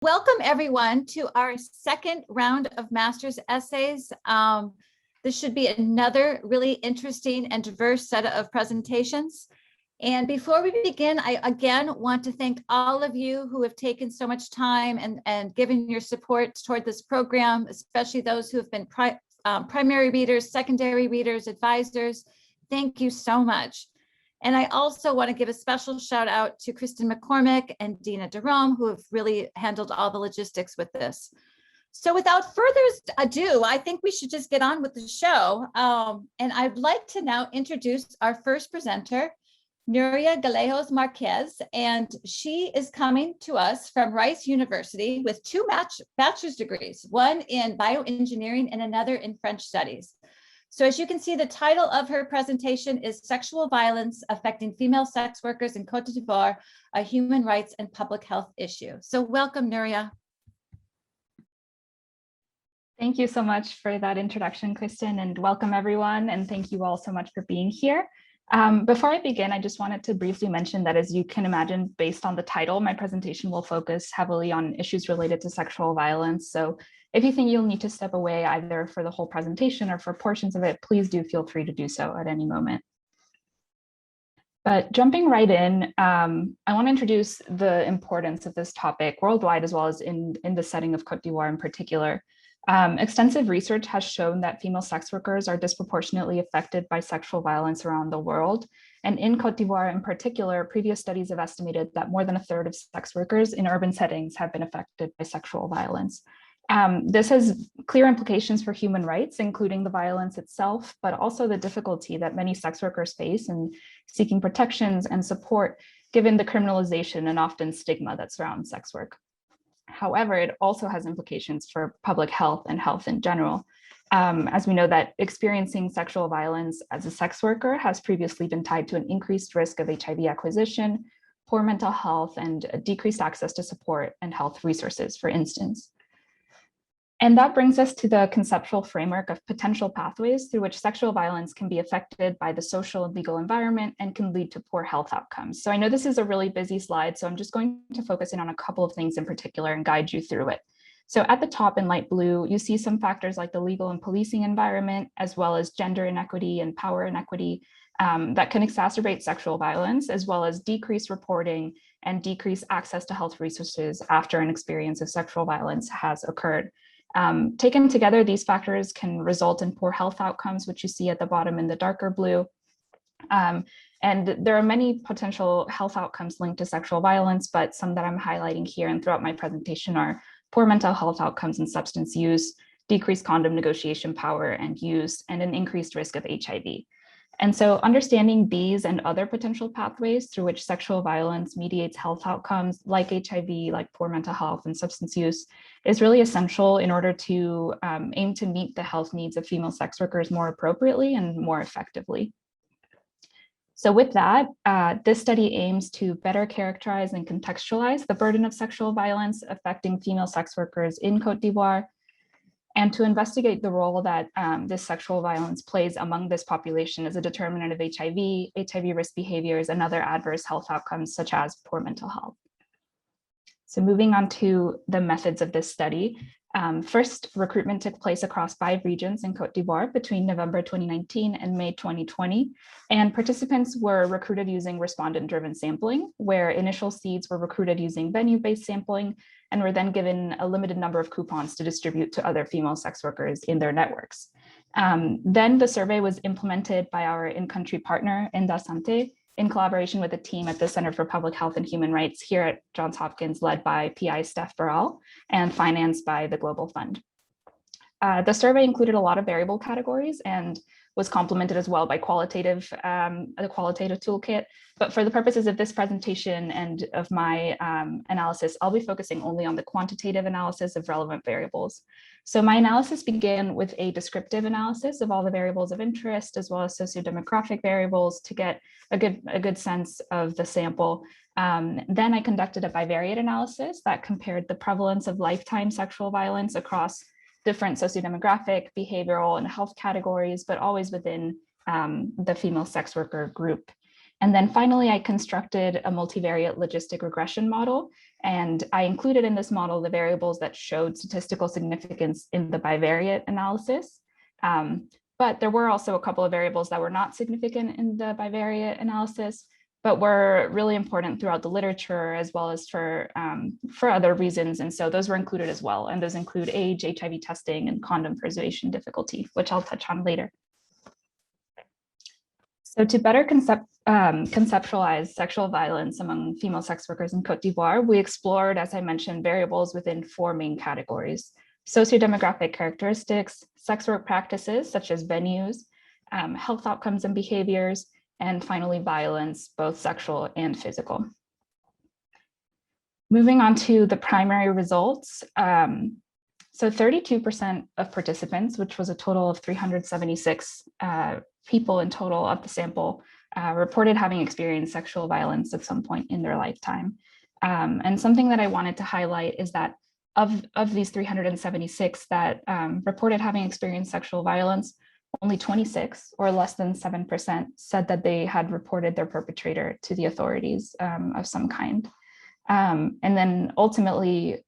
Welcome everyone to our second round of master's essays. This should be another really interesting and diverse set of presentations. And before we begin, I again want to thank all of you who have taken so much time and given your support toward this program, especially those who have been primary readers, secondary readers, advisors. Thank you so much. And I also want to give a special shout out to Kristen McCormick and Dina Jerome, who have really handled all the logistics with this. So without further ado, I think we should just get on with the show. And I'd like to now introduce our first presenter, Nuria Gallego Marquez, and she is coming to us from Rice University with two bachelor's degrees, one in bioengineering and another in French studies. So as you can see, the title of her presentation is Sexual Violence Affecting Female Sex Workers in Côte d'Ivoire, a Human Rights and Public Health Issue. So welcome, Nuria. Thank you so much for that introduction, Kristen, and welcome everyone. And thank you all so much for being here. Before I begin, I just wanted to briefly mention that, as you can imagine, based on the title, my presentation will focus heavily on issues related to sexual violence. So if you think you'll need to step away either for the whole presentation or for portions of it, please do feel free to do so at any moment. But jumping right in, I want to introduce the importance of this topic worldwide, as well as in the setting of Côte d'Ivoire in particular. Extensive research has shown that female sex workers are disproportionately affected by sexual violence around the world. And in Côte d'Ivoire in particular, previous studies have estimated that more than a third of sex workers in urban settings have been affected by sexual violence. This has clear implications for human rights, including the violence itself, but also the difficulty that many sex workers face in seeking protections and support, given the criminalization and often stigma that surrounds sex work. However, it also has implications for public health and health in general. As we know that experiencing sexual violence as a sex worker has previously been tied to an increased risk of HIV acquisition, poor mental health, and decreased access to support and health resources, for instance. And that brings us to the conceptual framework of potential pathways through which sexual violence can be affected by the social and legal environment and can lead to poor health outcomes. So I know this is a really busy slide, so I'm just going to focus in on a couple of things in particular and guide you through it. So at the top in light blue, you see some factors like the legal and policing environment, as well as gender inequity and power inequity that can exacerbate sexual violence, as well as decrease reporting and decrease access to health resources after an experience of sexual violence has occurred. Taken together, these factors can result in poor health outcomes, which you see at the bottom in the darker blue. And there are many potential health outcomes linked to sexual violence, but some that I'm highlighting here and throughout my presentation are poor mental health outcomes and substance use, decreased condom negotiation power and use, and an increased risk of HIV. And so understanding these and other potential pathways through which sexual violence mediates health outcomes like HIV, like poor mental health and substance use, is really essential in order to aim to meet the health needs of female sex workers more appropriately and more effectively. So with that, this study aims to better characterize and contextualize the burden of sexual violence affecting female sex workers in Côte d'Ivoire, and to investigate the role that this sexual violence plays among this population as a determinant of HIV risk behaviors, and other adverse health outcomes such as poor mental health. So moving on to the methods of this study. First, recruitment took place across 5 regions in Côte d'Ivoire between November 2019 and May 2020, and participants were recruited using respondent-driven sampling, where initial seeds were recruited using venue-based sampling and were then given a limited number of coupons to distribute to other female sex workers in their networks. Then the survey was implemented by our in-country partner, Indasante, in collaboration with a team at the Center for Public Health and Human Rights here at Johns Hopkins, led by PI Steph Barral and financed by the Global Fund. The survey included a lot of variable categories and was complemented as well by the qualitative toolkit. But for the purposes of this presentation and of my analysis, I'll be focusing only on the quantitative analysis of relevant variables. So my analysis began with a descriptive analysis of all the variables of interest, as well as sociodemographic variables, to get a good sense of the sample. Then I conducted a bivariate analysis that compared the prevalence of lifetime sexual violence across different sociodemographic, behavioral, and health categories, but always within the female sex worker group. And then finally, I constructed a multivariate logistic regression model, and I included in this model the variables that showed statistical significance in the bivariate analysis. But there were also a couple of variables that were not significant in the bivariate analysis, but were really important throughout the literature as well as for other reasons. And so those were included as well. And those include age, HIV testing, and condom preservation difficulty, which I'll touch on later. So to better conceptualize sexual violence among female sex workers in Côte d'Ivoire, we explored, as I mentioned, variables within 4 main categories: sociodemographic characteristics, sex work practices, such as venues, health outcomes and behaviors, and finally, violence, both sexual and physical. Moving on to the primary results. So 32% of participants, which was a total of 376 people in total of the sample, reported having experienced sexual violence at some point in their lifetime. And something that I wanted to highlight is that of these 376 that reported having experienced sexual violence, only 26, or less than 7%, said that they had reported their perpetrator to the authorities of some kind. And then ultimately,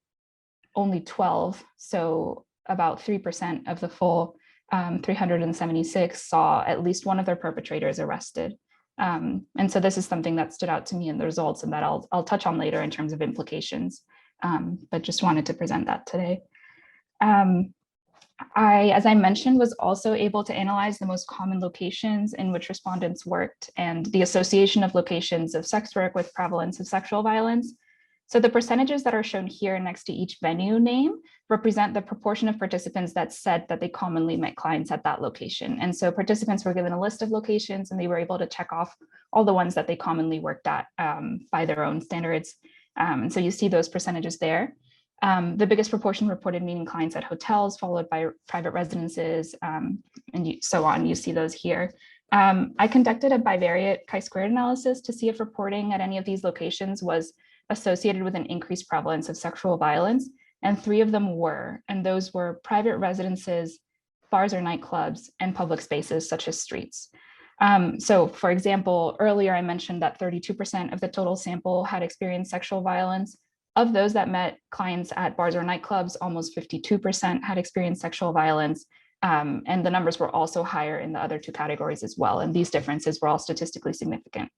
only 12, so about 3% of the full 376 saw at least one of their perpetrators arrested. And so this is something that stood out to me in the results and that I'll touch on later in terms of implications, but just wanted to present that today. As I mentioned, was also able to analyze the most common locations in which respondents worked and the association of locations of sex work with prevalence of sexual violence. So the percentages that are shown here next to each venue name represent the proportion of participants that said that they commonly met clients at that location. And so participants were given a list of locations and they were able to check off all the ones that they commonly worked at by their own standards. And so you see those percentages there. The biggest proportion reported meeting clients at hotels, followed by private residences, and so on. You see those here. I conducted a bivariate chi-squared analysis to see if reporting at any of these locations was associated with an increased prevalence of sexual violence, and 3 of them were, and those were private residences, bars or nightclubs, and public spaces such as streets. So for example, earlier I mentioned that 32% of the total sample had experienced sexual violence. Of those that met clients at bars or nightclubs, almost 52% had experienced sexual violence, and the numbers were also higher in the other 2 categories as well, and these differences were all statistically significant.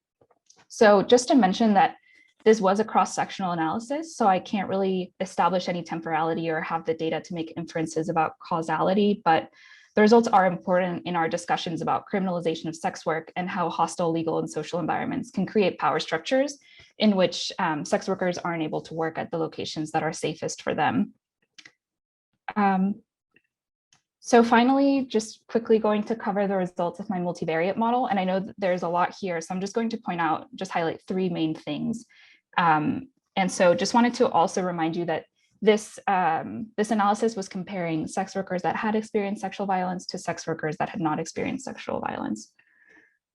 So just to mention that this was a cross-sectional analysis, so I can't really establish any temporality or have the data to make inferences about causality, but the results are important in our discussions about criminalization of sex work and how hostile legal and social environments can create power structures in which sex workers aren't able to work at the locations that are safest for them. So finally, just quickly going to cover the results of my multivariate model. And I know that there's a lot here, so I'm just going to point out, just highlight 3 main things. And so just wanted to also remind you that this analysis was comparing sex workers that had experienced sexual violence to sex workers that had not experienced sexual violence.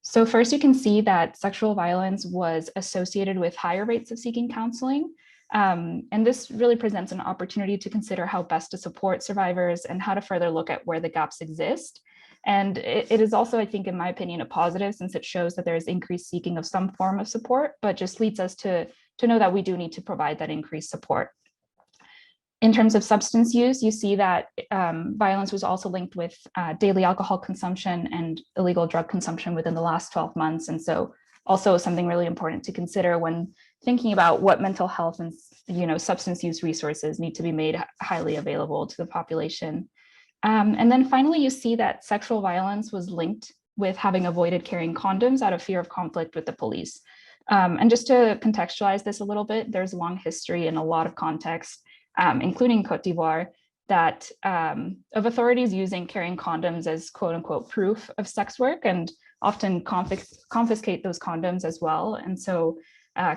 So first, you can see that sexual violence was associated with higher rates of seeking counseling. And this really presents an opportunity to consider how best to support survivors and how to further look at where the gaps exist. And it is also, I think, in my opinion, a positive, since it shows that there is increased seeking of some form of support, but just leads us to know that we do need to provide that increased support. In terms of substance use, you see that violence was also linked with daily alcohol consumption and illegal drug consumption within the last 12 months. And so also something really important to consider when thinking about what mental health and substance use resources need to be made highly available to the population. And then finally, you see that sexual violence was linked with having avoided carrying condoms out of fear of conflict with the police. And just to contextualize this a little bit, there's a long history and a lot of context, including Côte d'Ivoire, that of authorities using carrying condoms as quote unquote proof of sex work and often confiscate those condoms as well. And so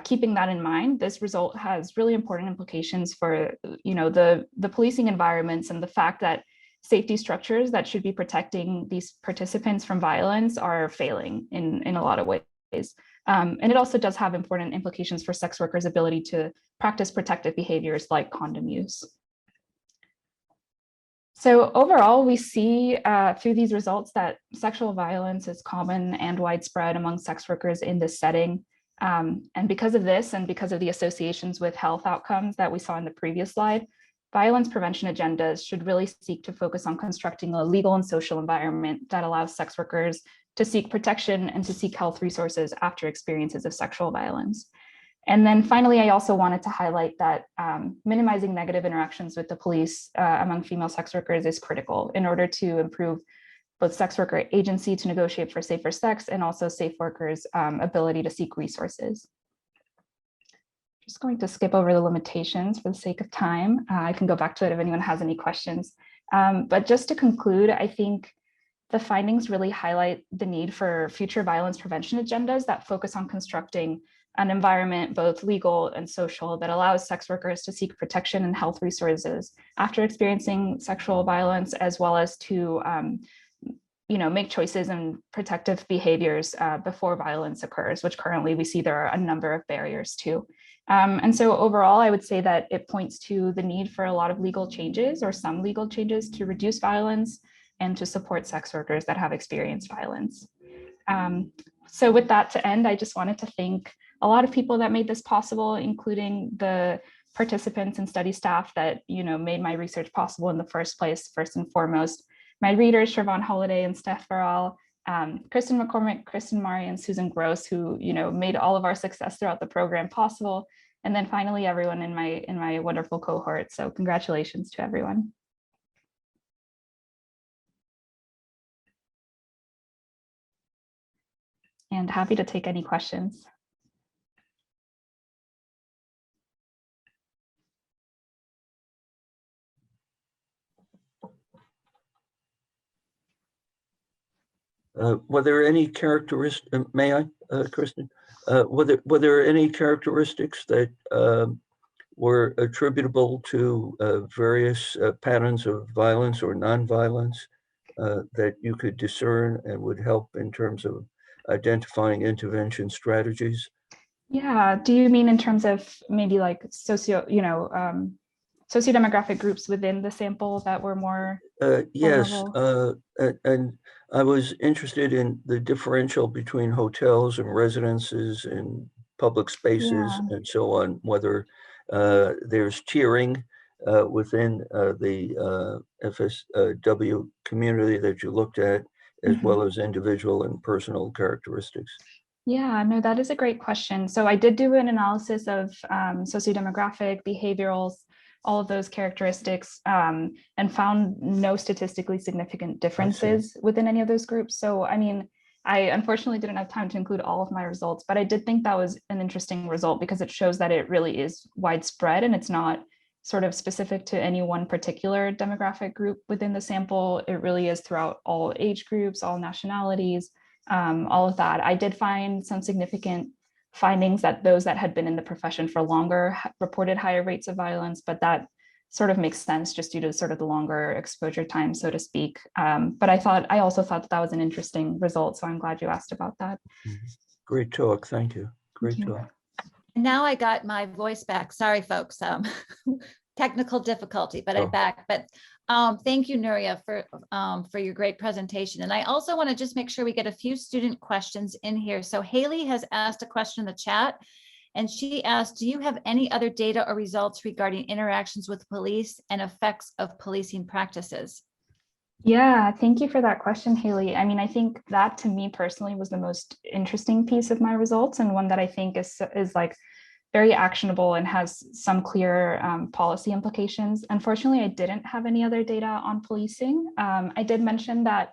keeping that in mind, this result has really important implications for the policing environments and the fact that safety structures that should be protecting these participants from violence are failing in a lot of ways. And it also does have important implications for sex workers' ability to practice protective behaviors like condom use. So overall, we see through these results that sexual violence is common and widespread among sex workers in this setting. And because of this, and because of the associations with health outcomes that we saw in the previous slide, violence prevention agendas should really seek to focus on constructing a legal and social environment that allows sex workers to seek protection and to seek health resources after experiences of sexual violence. And then finally, I also wanted to highlight that minimizing negative interactions with the police among female sex workers is critical in order to improve both sex worker agency to negotiate for safer sex and also safe workers' ability to seek resources. Just going to skip over the limitations for the sake of time. I can go back to it if anyone has any questions. But just to conclude, I think the findings really highlight the need for future violence prevention agendas that focus on constructing an environment, both legal and social, that allows sex workers to seek protection and health resources after experiencing sexual violence, as well as to make choices and protective behaviors before violence occurs, which currently we see there are a number of barriers to. And so overall, I would say that it points to the need for a lot of legal changes or some legal changes to reduce violence and to support sex workers that have experienced violence. So with that to end, I just wanted to thank a lot of people that made this possible, including the participants and study staff that made my research possible in the first place, first and foremost. My readers, Siobhan Holiday and Steph Ferral, Kristen McCormick, Kristen Mari, and Susan Gross, who made all of our success throughout the program possible. And then finally, everyone in my wonderful cohort. So congratulations to everyone. And happy to take any questions. Were there any characteristics, may I, Kristen? Were there any characteristics that were attributable to various patterns of violence or nonviolence that you could discern and would help in terms of identifying intervention strategies? Yeah, do you mean in terms of maybe like sociodemographic groups within the sample that were more yes, vulnerable? and I was interested in the differential between hotels and residences and public spaces and so on, whether there's tiering within the FSW community that you looked at, as well as individual and personal characteristics. Yeah, no, that is a great question. So I did do an analysis of sociodemographic, behaviorals, all of those characteristics, and found no statistically significant differences within any of those groups. So, I mean, I unfortunately didn't have time to include all of my results, but I did think that was an interesting result because it shows that it really is widespread and it's not sort of specific to any one particular demographic group within the sample. It really is throughout all age groups, all nationalities, all of that. I did find some significant findings that those that had been in the profession for longer reported higher rates of violence, but that sort of makes sense just due to sort of the longer exposure time, so to speak. But I also thought that was an interesting result, so I'm glad you asked about that. Great talk, thank you. Great talk. And now I got my voice back. Sorry, folks. Technical difficulty, but I'm back. But thank you, Nuria, for your great presentation. And I also want to just make sure we get a few student questions in here. So Haley has asked a question in the chat, and she asked, do you have any other data or results regarding interactions with police and effects of policing practices? Yeah, thank you for that question, Haley. I mean, I think that to me personally was the most interesting piece of my results, and one that I think is like very actionable and has some clear policy implications. Unfortunately, I didn't have any other data on policing. I did mention that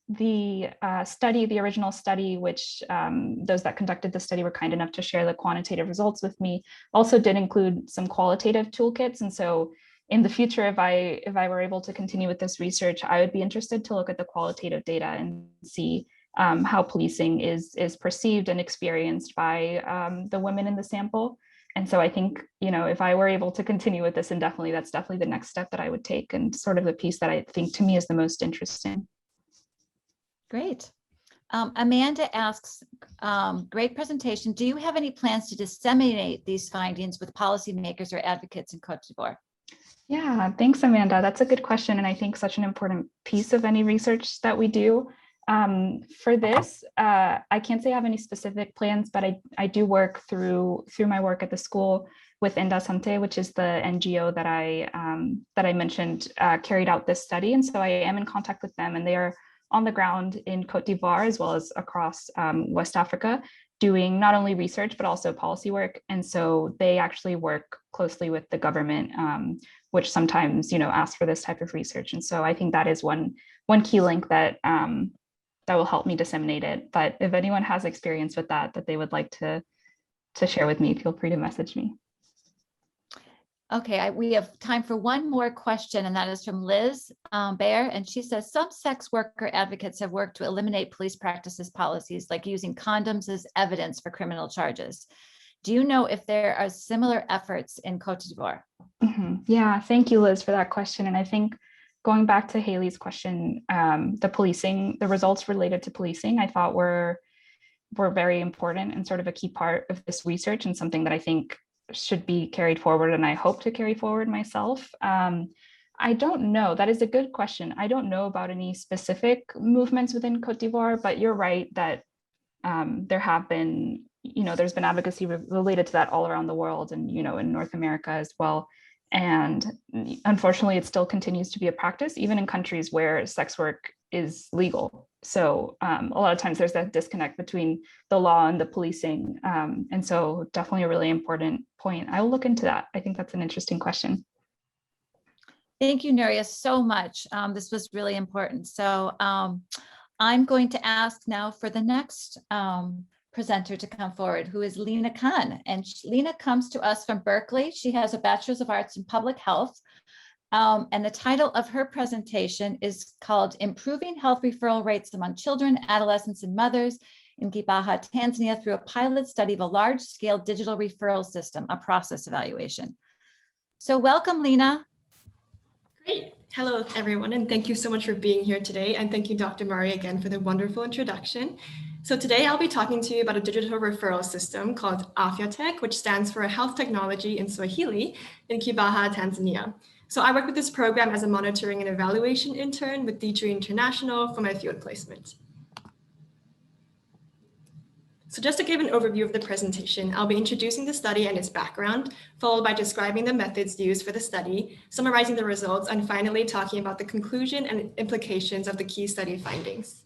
the original study, which those that conducted the study were kind enough to share the quantitative results with me, also did include some qualitative toolkits. And so in the future, if I were able to continue with this research, I would be interested to look at the qualitative data and see how policing is perceived and experienced by the women in the sample. And so I think, if I were able to continue with this indefinitely, that's definitely the next step that I would take, and sort of the piece that I think to me is the most interesting. Great. Amanda asks, great presentation. Do you have any plans to disseminate these findings with policymakers or advocates in Côte d'Ivoire? Yeah, thanks, Amanda. That's a good question, and I think such an important piece of any research that we do. For this, I can't say I have any specific plans, but I do work through my work at the school with Indasante, which is the NGO that I mentioned carried out this study, and so I am in contact with them, and they are on the ground in Côte d'Ivoire as well as across West Africa, doing not only research but also policy work, and so they actually work closely with the government. Which sometimes, ask for this type of research. And so I think that is one key link that that will help me disseminate it. But if anyone has experience with that they would like to share with me, feel free to message me. Okay, we have time for one more question, and that is from Liz Baer. And she says, some sex worker advocates have worked to eliminate police practices policies, like using condoms as evidence for criminal charges. Do you know if there are similar efforts in Côte d'Ivoire? Yeah, thank you, Liz, for that question. And I think going back to Haley's question, the results related to policing, I thought were very important and sort of a key part of this research, and something that I think should be carried forward, and I hope to carry forward myself. I don't know. That is a good question. I don't know about any specific movements within Côte d'Ivoire, but you're right that there have been, there's been advocacy related to that all around the world, and, in North America as well. And unfortunately, it still continues to be a practice, even in countries where sex work is legal. So a lot of times there's that disconnect between the law and the policing. And so definitely a really important point. I will look into that. I think that's an interesting question. Thank you, Nuria, so much. This was really important. So I'm going to ask now for the next presenter to come forward, who is Lena Kan. And Lena comes to us from Berkeley. She has a Bachelor's of Arts in Public Health. And the title of her presentation is called Improving Health Referral Rates Among Children, Adolescents, and Mothers in Kibaha, Tanzania, through a pilot study of a large-scale digital referral system, a process evaluation. So welcome, Lena. Great. Hello, everyone, and thank you so much for being here today. And thank you, Dr. Mari, again for the wonderful introduction. So today I'll be talking to you about a digital referral system called Afya-Tech, which stands for Health Technology in Swahili in Kibaha, Tanzania. So I work with this program as a monitoring and evaluation intern with D3 International for my field placement. So just to give an overview of the presentation, I'll be introducing the study and its background, followed by describing the methods used for the study, summarizing the results, and finally talking about the conclusion and implications of the key study findings.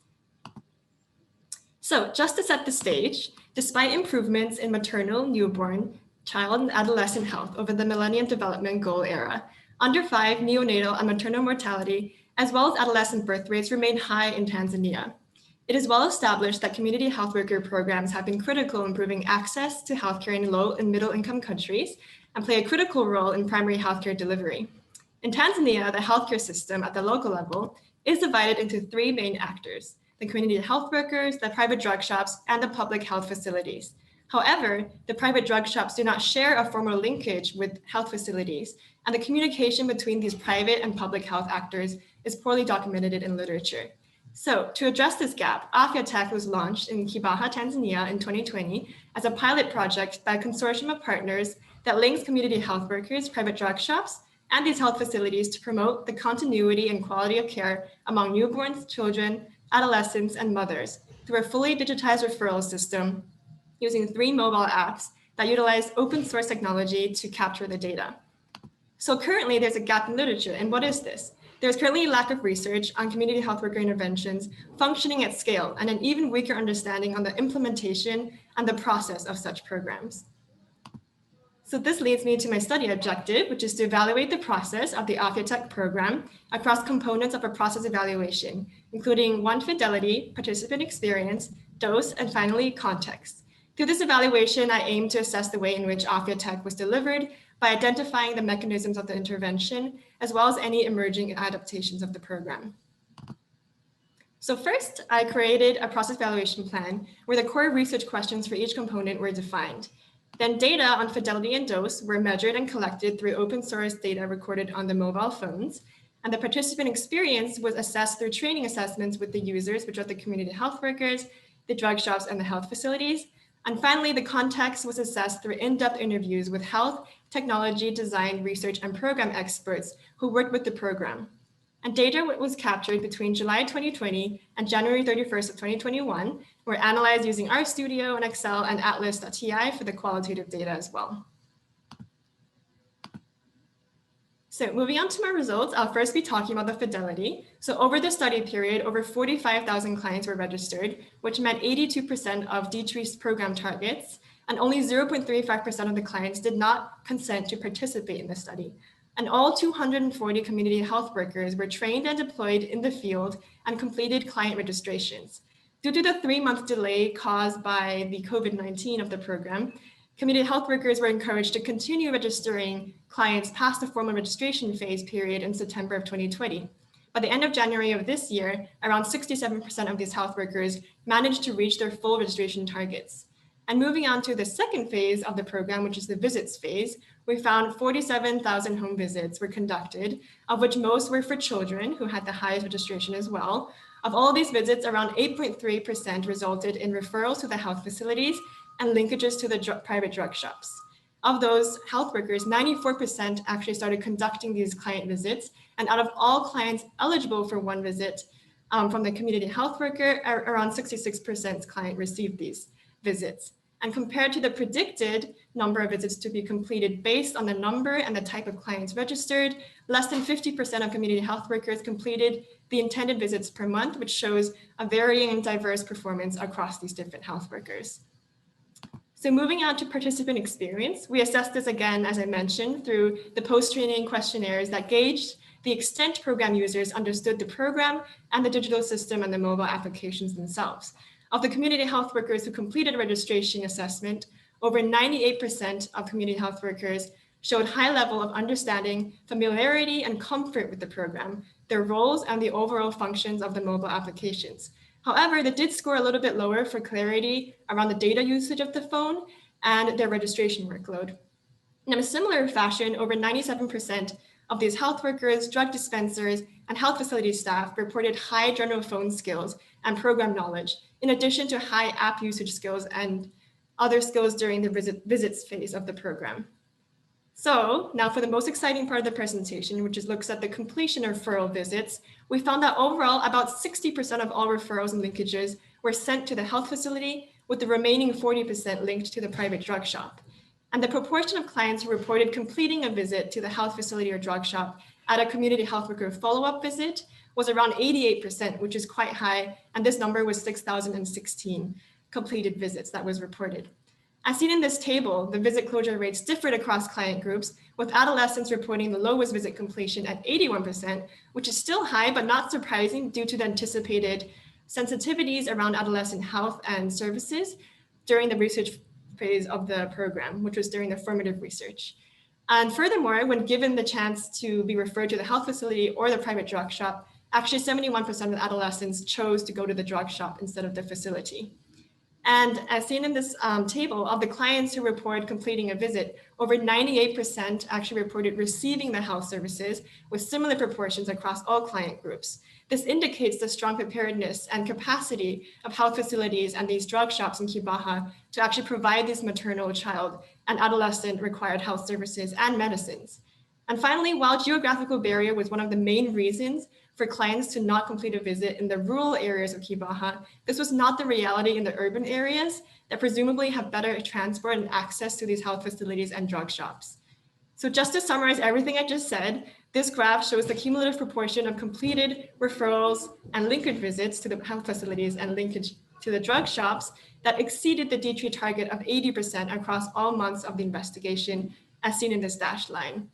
So just to set the stage, despite improvements in maternal, newborn, child, and adolescent health over the Millennium Development Goal era, under 5 neonatal and maternal mortality, as well as adolescent birth rates, remain high in Tanzania. It is well established that community health worker programs have been critical in improving access to healthcare in low and middle income countries and play a critical role in primary healthcare delivery. In Tanzania, the healthcare system at the local level is divided into 3 main actors: the community health workers, the private drug shops, and the public health facilities. However, the private drug shops do not share a formal linkage with health facilities, and the communication between these private and public health actors is poorly documented in literature. So to address this gap, Afya-Tech was launched in Kibaha, Tanzania in 2020 as a pilot project by a consortium of partners that links community health workers, private drug shops, and these health facilities to promote the continuity and quality of care among newborns, children, adolescents, and mothers through a fully digitized referral system using 3 mobile apps that utilize open source technology to capture the data. So currently there's a gap in literature. And what is this? There's currently a lack of research on community health worker interventions functioning at scale, and an even weaker understanding on the implementation and the process of such programs. So this leads me to my study objective, which is to evaluate the process of the Afya-Tech program across components of a process evaluation, including 1, fidelity, participant experience, dose, and finally, context. Through this evaluation, I aim to assess the way in which Afya-Tech was delivered by identifying the mechanisms of the intervention, as well as any emerging adaptations of the program. So first, I created a process evaluation plan where the core research questions for each component were defined. Then data on fidelity and dose were measured and collected through open source data recorded on the mobile phones. And the participant experience was assessed through training assessments with the users, which are the community health workers, the drug shops, and the health facilities. And finally, the context was assessed through in-depth interviews with health, technology, design, research, and program experts who worked with the program. And data was captured between July 2020 and January 31st of 2021 were analyzed using RStudio and Excel and Atlas.ti for the qualitative data as well. So moving on to my results, I'll first be talking about the fidelity. So over the study period, over 45,000 clients were registered, which meant 82% of decreased program targets, and only 0.35% of the clients did not consent to participate in the study. And all 240 community health workers were trained and deployed in the field and completed client registrations. Due to the 3-month delay caused by the COVID-19 of the program, community health workers were encouraged to continue registering clients past the formal registration phase period in September of 2020. By the end of January of this year, around 67% of these health workers managed to reach their full registration targets. And moving on to the second phase of the program, which is the visits phase, we found 47,000 home visits were conducted, of which most were for children who had the highest registration as well. Of all these visits, around 8.3% resulted in referrals to the health facilities and linkages to the private drug shops. Of those health workers, 94% actually started conducting these client visits. And out of all clients eligible for one visit from the community health worker, around 66% client received these visits. And compared to the predicted number of visits to be completed based on the number and the type of clients registered, less than 50% of community health workers completed the intended visits per month, which shows a varying and diverse performance across these different health workers. So moving on to participant experience, we assessed this again, as I mentioned, through the post-training questionnaires that gauged the extent program users understood the program and the digital system and the mobile applications themselves. Of the community health workers who completed registration assessment, over 98% of community health workers showed high level of understanding, familiarity, and comfort with the program, their roles, and the overall functions of the mobile applications. However, they did score a little bit lower for clarity around the data usage of the phone and their registration workload. In a similar fashion, over 97% of these health workers, drug dispensers, and health facility staff reported high general phone skills and program knowledge, in addition to high app usage skills and other skills during the visits phase of the program. So now for the most exciting part of the presentation, which looks at the completion of referral visits, we found that overall about 60% of all referrals and linkages were sent to the health facility, with the remaining 40% linked to the private drug shop. And the proportion of clients who reported completing a visit to the health facility or drug shop at a community health worker follow-up visit was around 88%, which is quite high. And this number was 6,016 completed visits that was reported. As seen in this table, the visit closure rates differed across client groups, with adolescents reporting the lowest visit completion at 81%, which is still high, but not surprising due to the anticipated sensitivities around adolescent health and services during the research phase of the program, which was during the formative research. And furthermore, when given the chance to be referred to the health facility or the private drug shop, actually 71% of adolescents chose to go to the drug shop instead of the facility. And as seen in this table, of the clients who reported completing a visit, over 98% actually reported receiving the health services, with similar proportions across all client groups. This indicates the strong preparedness and capacity of health facilities and these drug shops in Kibaha to actually provide these maternal, child, and adolescent required health services and medicines. And finally, while geographical barrier was one of the main reasons for clients to not complete a visit in the rural areas of Kibaha, this was not the reality in the urban areas that presumably have better transport and access to these health facilities and drug shops. So just to summarize everything I just said, this graph shows the cumulative proportion of completed referrals and linkage visits to the health facilities and linkage to the drug shops that exceeded the D3 target of 80% across all months of the investigation, as seen in this dashed line.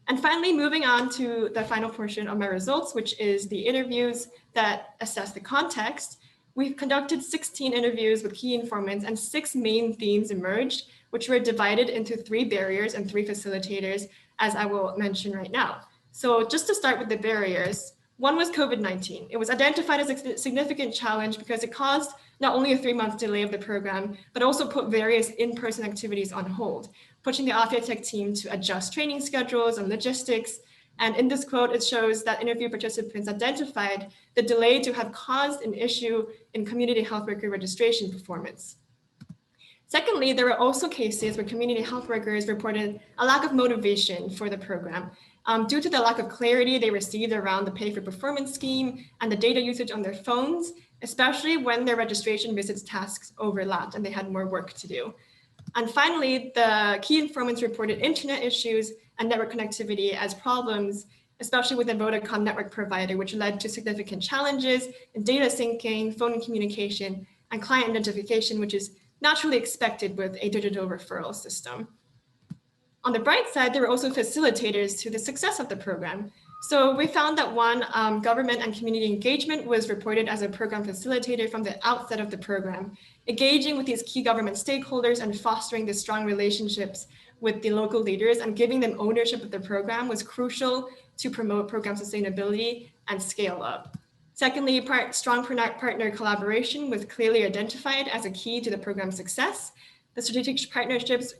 And finally, moving on to the final portion of my results, which is the interviews that assess the context. We've conducted 16 interviews with key informants, and 6 main themes emerged, which were divided into 3 barriers and 3 facilitators, as I will mention right now. So just to start with the barriers, one was COVID-19. It was identified as a significant challenge because it caused not only a 3-month delay of the program, but also put various in-person activities on hold, pushing the Tech team to adjust training schedules and logistics. And in this quote, it shows that interview participants identified the delay to have caused an issue in community health worker registration performance. Secondly, there were also cases where community health workers reported a lack of motivation for the program due to the lack of clarity they received around the pay for performance scheme and the data usage on their phones, especially when their registration visits tasks overlapped and they had more work to do. And finally, the key informants reported internet issues and network connectivity as problems, especially with the Vodacom network provider, which led to significant challenges in data syncing, phone communication, and client identification, which is naturally expected with a digital referral system. On the bright side, there were also facilitators to the success of the program. So we found that one, government and community engagement was reported as a program facilitator from the outset of the program, engaging with these key government stakeholders and fostering the strong relationships with the local leaders and giving them ownership of the program was crucial to promote program sustainability and scale up. Secondly, strong partner collaboration was clearly identified as a key to the program's success. The strategic partnerships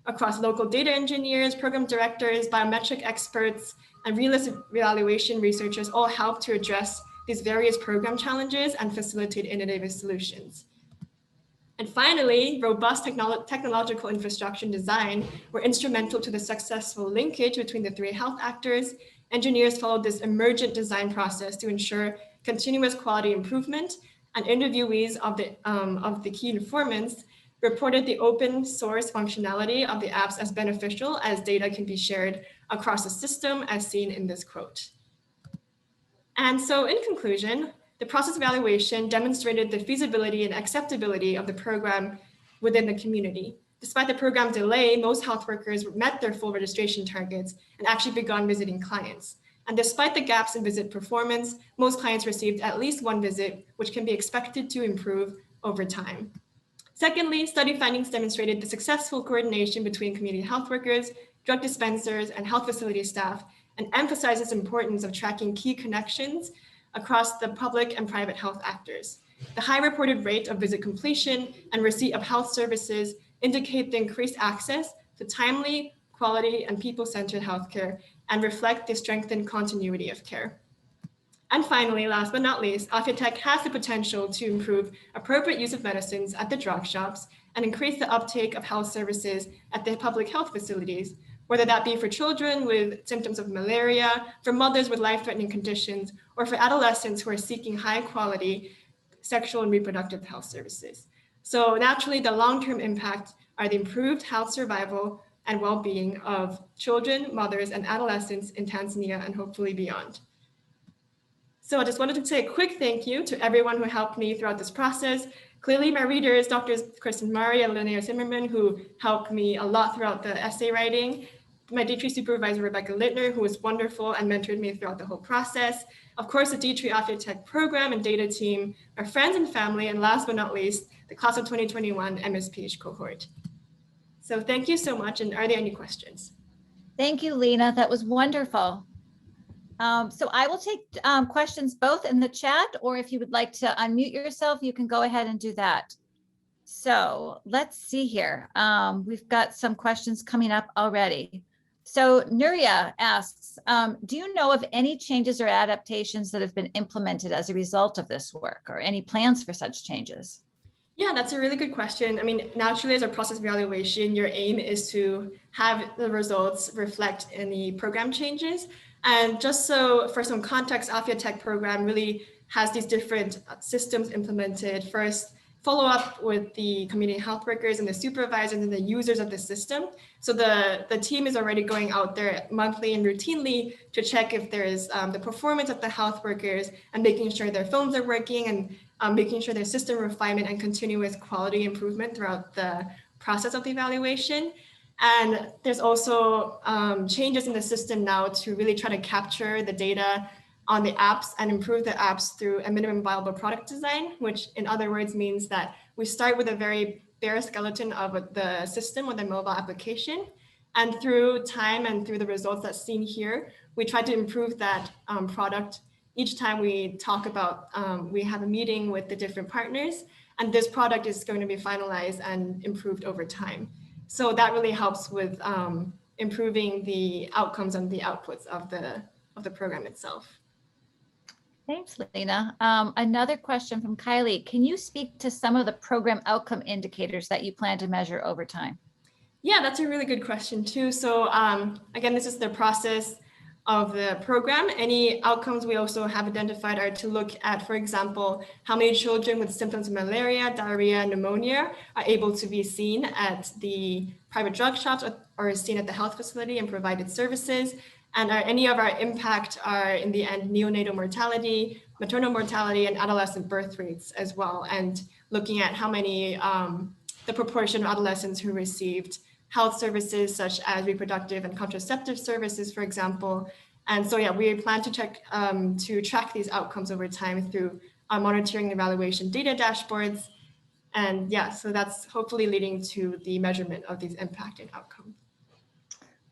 across local data engineers, program directors, biometric experts, and realist evaluation researchers all help to address these various program challenges and facilitate innovative solutions. And finally, robust technological infrastructure and design were instrumental to the successful linkage between the three health actors. Engineers followed this emergent design process to ensure continuous quality improvement, and interviewees of the key informants reported the open source functionality of the apps as beneficial as data can be shared across the system, as seen in this quote. And so in conclusion, the process evaluation demonstrated the feasibility and acceptability of the program within the community. Despite the program delay, most health workers met their full registration targets and actually began visiting clients. And despite the gaps in visit performance, most clients received at least one visit, which can be expected to improve over time. Secondly, study findings demonstrated the successful coordination between community health workers, drug dispensers, and health facility staff, and emphasizes the importance of tracking key connections across the public and private health actors. The high reported rate of visit completion and receipt of health services indicate the increased access to timely, quality, and people-centered healthcare and reflect the strengthened continuity of care. And finally, last but not least, Afiatech has the potential to improve appropriate use of medicines at the drug shops and increase the uptake of health services at the public health facilities, whether that be for children with symptoms of malaria, for mothers with life-threatening conditions, or for adolescents who are seeking high-quality sexual and reproductive health services. So naturally, the long-term impact are the improved health survival and well-being of children, mothers, and adolescents in Tanzania and hopefully beyond. So I just wanted to say a quick thank you to everyone who helped me throughout this process. Clearly, my readers, Drs. Kristen Murray and Linnea Zimmerman, who helped me a lot throughout the essay writing. My D3 supervisor, Rebecca Littner, who was wonderful and mentored me throughout the whole process. Of course, the D3 Afiatech program and data team, our friends and family, and last but not least, the class of 2021 MSPH cohort. So thank you so much. And are there any questions? Thank you, Lena. That was wonderful. So I will take questions both in the chat, or if you would like to unmute yourself, you can go ahead and do that. So let's see here. We've got some questions coming up already. So Nuria asks, do you know of any changes or adaptations that have been implemented as a result of this work, or any plans for such changes? Yeah, that's a really good question. I mean, naturally, as a process evaluation, your aim is to have the results reflect any program changes. And just so for some context, Afiatech program really has these different systems implemented. First, follow up with the community health workers and the supervisors and the users of the system. So the team is already going out there monthly and routinely to check if there is the performance of the health workers and making sure their phones are working and making sure there's system refinement and continuous quality improvement throughout the process of the evaluation. And there's also changes in the system now to really try to capture the data on the apps and improve the apps through a minimum viable product design, which in other words means that we start with a very bare skeleton of the system or the mobile application. And through time and through the results that's seen here, we try to improve that product each time we talk about, we have a meeting with the different partners, and this product is going to be finalized and improved over time. So that really helps with improving the outcomes and the outputs of the program itself. Thanks, Lena. Another question from Kylie. Can you speak to some of the program outcome indicators that you plan to measure over time? Yeah, that's a really good question too. So again, this is the process of the program. Any outcomes we also have identified are to look at, for example, how many children with symptoms of malaria, diarrhea, pneumonia are able to be seen at the private drug shops or seen at the health facility and provided services. And any of our impact are in the end neonatal mortality, maternal mortality, and adolescent birth rates as well. And looking at how many, the proportion of adolescents who received health services such as reproductive and contraceptive services, for example. And so, yeah, we plan to track these outcomes over time through our monitoring and evaluation data dashboards. And yeah, so that's hopefully leading to the measurement of these impact and outcomes.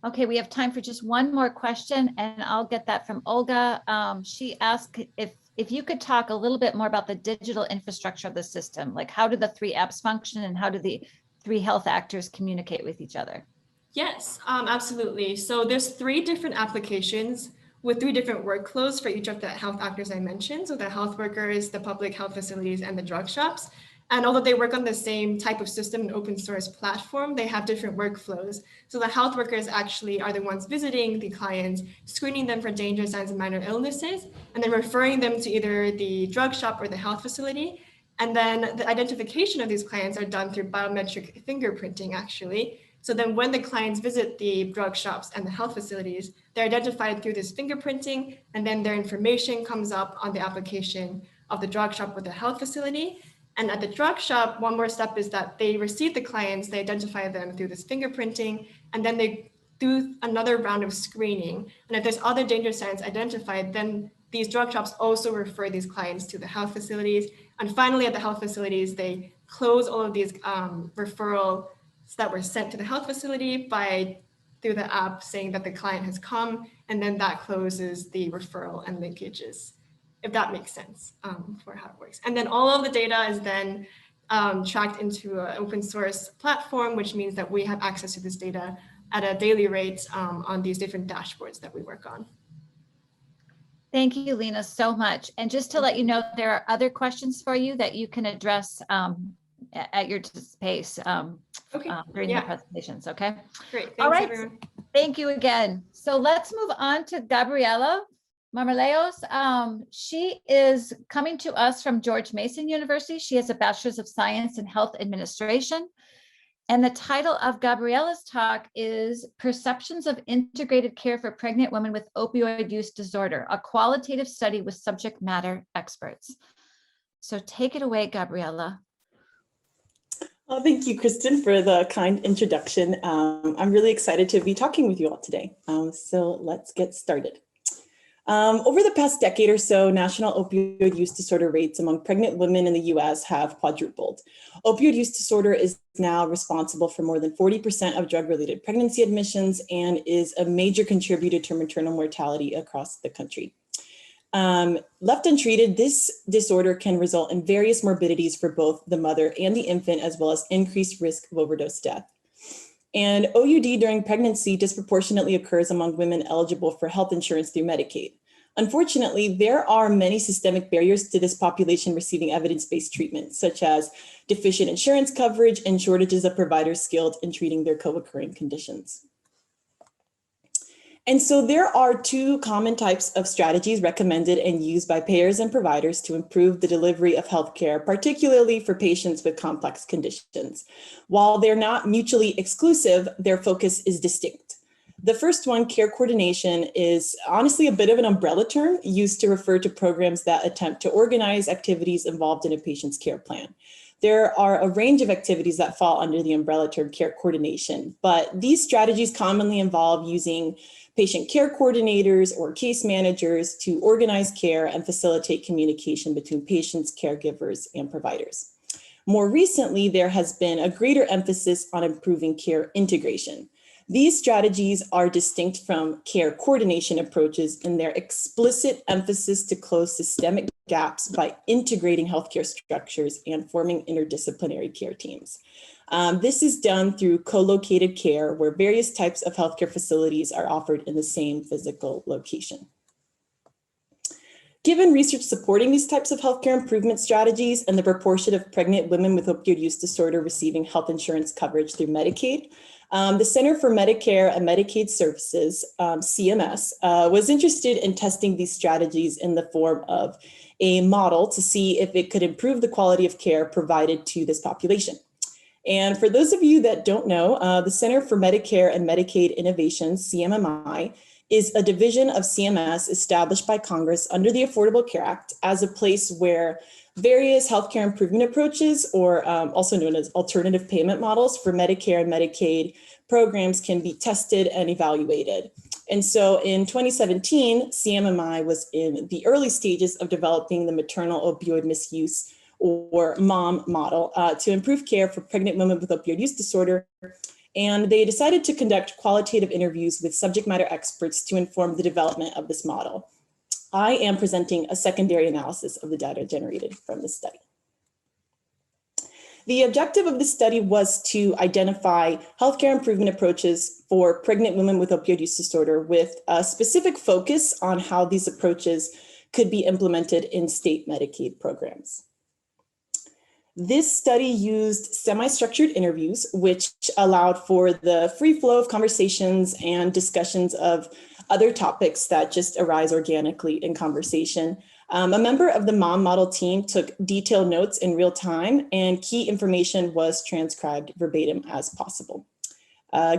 Okay, we have time for just one more question, and I'll get that from Olga. She asked if you could talk a little bit more about the digital infrastructure of the system, like how do the 3 apps function and how do the 3 health actors communicate with each other? Yes, absolutely. So there's 3 different applications with 3 different workflows for each of the health actors I mentioned. So the health workers, the public health facilities, and the drug shops. And although they work on the same type of system and open source platform, they have different workflows. So the health workers actually are the ones visiting the clients, screening them for danger signs and minor illnesses, and then referring them to either the drug shop or the health facility. And then the identification of these clients are done through biometric fingerprinting, actually. So then when the clients visit the drug shops and the health facilities, they're identified through this fingerprinting, and then their information comes up on the application of the drug shop or the health facility. And at the drug shop, one more step is that they receive the clients, they identify them through this fingerprinting, and then they do another round of screening. And if there's other danger signs identified, then these drug shops also refer these clients to the health facilities. And finally, at the health facilities, they close all of these referrals that were sent to the health facility through the app saying that the client has come, and then that closes the referral and linkages, if that makes sense for how it works. And then all of the data is then tracked into an open source platform, which means that we have access to this data at a daily rate on these different dashboards that we work on. Thank you, Lena, so much. And just to let you know, there are other questions for you that you can address at your pace during the presentations, okay? Great, thanks, all right, everyone. Thank you again. So let's move on to Gabriela Marmolejos. She is coming to us from George Mason University. She has a Bachelor's of Science in Health Administration. And the title of Gabriela's talk is Perceptions of Integrated Care for Pregnant Women with Opioid Use Disorder, a qualitative study with subject matter experts. So take it away, Gabriela. Well, thank you, Kristen, for the kind introduction. I'm really excited to be talking with you all today. So let's get started. Over the past decade or so, national opioid use disorder rates among pregnant women in the US have quadrupled. Opioid use disorder is now responsible for more than 40% of drug-related pregnancy admissions and is a major contributor to maternal mortality across the country. Left untreated, this disorder can result in various morbidities for both the mother and the infant, as well as increased risk of overdose death. And OUD during pregnancy disproportionately occurs among women eligible for health insurance through Medicaid. Unfortunately, there are many systemic barriers to this population receiving evidence-based treatment, such as deficient insurance coverage and shortages of providers skilled in treating their co-occurring conditions. And so there are 2 common types of strategies recommended and used by payers and providers to improve the delivery of healthcare, particularly for patients with complex conditions. While they're not mutually exclusive, their focus is distinct. The first one, care coordination, is honestly a bit of an umbrella term used to refer to programs that attempt to organize activities involved in a patient's care plan. There are a range of activities that fall under the umbrella term care coordination, but these strategies commonly involve using patient care coordinators or case managers to organize care and facilitate communication between patients, caregivers, and providers. More recently, there has been a greater emphasis on improving care integration. These strategies are distinct from care coordination approaches in their explicit emphasis to close systemic gaps by integrating healthcare structures and forming interdisciplinary care teams. This is done through co-located care, where various types of healthcare facilities are offered in the same physical location. Given research supporting these types of healthcare improvement strategies and the proportion of pregnant women with opioid use disorder receiving health insurance coverage through Medicaid, the Center for Medicare and Medicaid Services, CMS, was interested in testing these strategies in the form of a model to see if it could improve the quality of care provided to this population. And for those of you that don't know, the Center for Medicare and Medicaid Innovation, CMMI, is a division of CMS established by Congress under the Affordable Care Act as a place where various healthcare improvement approaches, or also known as alternative payment models for Medicare and Medicaid programs, can be tested and evaluated. And so in 2017, CMMI was in the early stages of developing the maternal opioid misuse, or MOM model, to improve care for pregnant women with opioid use disorder. And they decided to conduct qualitative interviews with subject matter experts to inform the development of this model. I am presenting a secondary analysis of the data generated from this study. The objective of this study was to identify healthcare improvement approaches for pregnant women with opioid use disorder, with a specific focus on how these approaches could be implemented in state Medicaid programs. This study used semi-structured interviews, which allowed for the free flow of conversations and discussions of other topics that just arise organically in conversation. A member of the MOM model team took detailed notes in real time, and key information was transcribed verbatim as possible.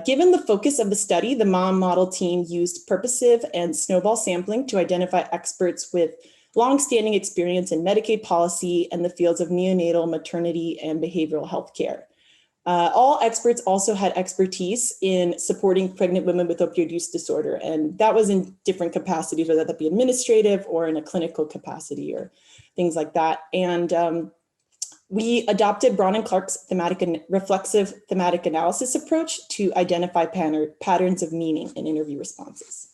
Given the focus of the study, the MOM model team used purposive and snowball sampling to identify experts with longstanding experience in Medicaid policy and the fields of neonatal, maternity, and behavioral health care. All experts also had expertise in supporting pregnant women with opioid use disorder, and that was in different capacities, whether that be administrative or in a clinical capacity or things like that. And we adopted Braun and Clark's thematic and reflexive thematic analysis approach to identify patterns of meaning in interview responses.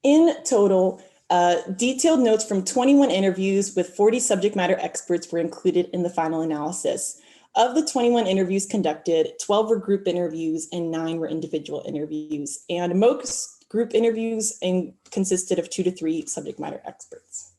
In total, detailed notes from 21 interviews with 40 subject matter experts were included in the final analysis. Of the 21 interviews conducted, 12 were group interviews and 9 were individual interviews. And most group interviews consisted of 2 to 3 subject matter experts.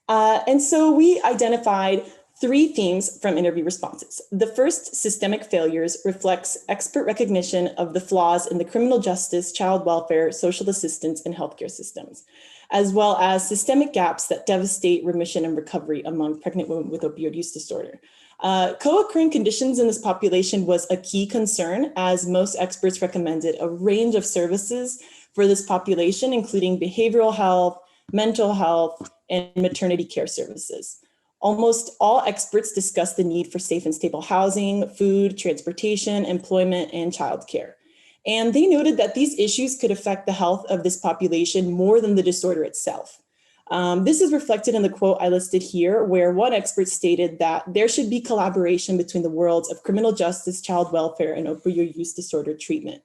And so we identified 3 themes from interview responses. The first, systemic failures, reflects expert recognition of the flaws in the criminal justice, child welfare, social assistance, and healthcare systems, as well as systemic gaps that devastate remission and recovery among pregnant women with opioid use disorder. Co-occurring conditions in this population was a key concern, as most experts recommended a range of services for this population, including behavioral health, mental health, and maternity care services. Almost all experts discussed the need for safe and stable housing, food, transportation, employment, and childcare. And they noted that these issues could affect the health of this population more than the disorder itself. This is reflected in the quote I listed here, where one expert stated that there should be collaboration between the worlds of criminal justice, child welfare, and opioid use disorder treatment.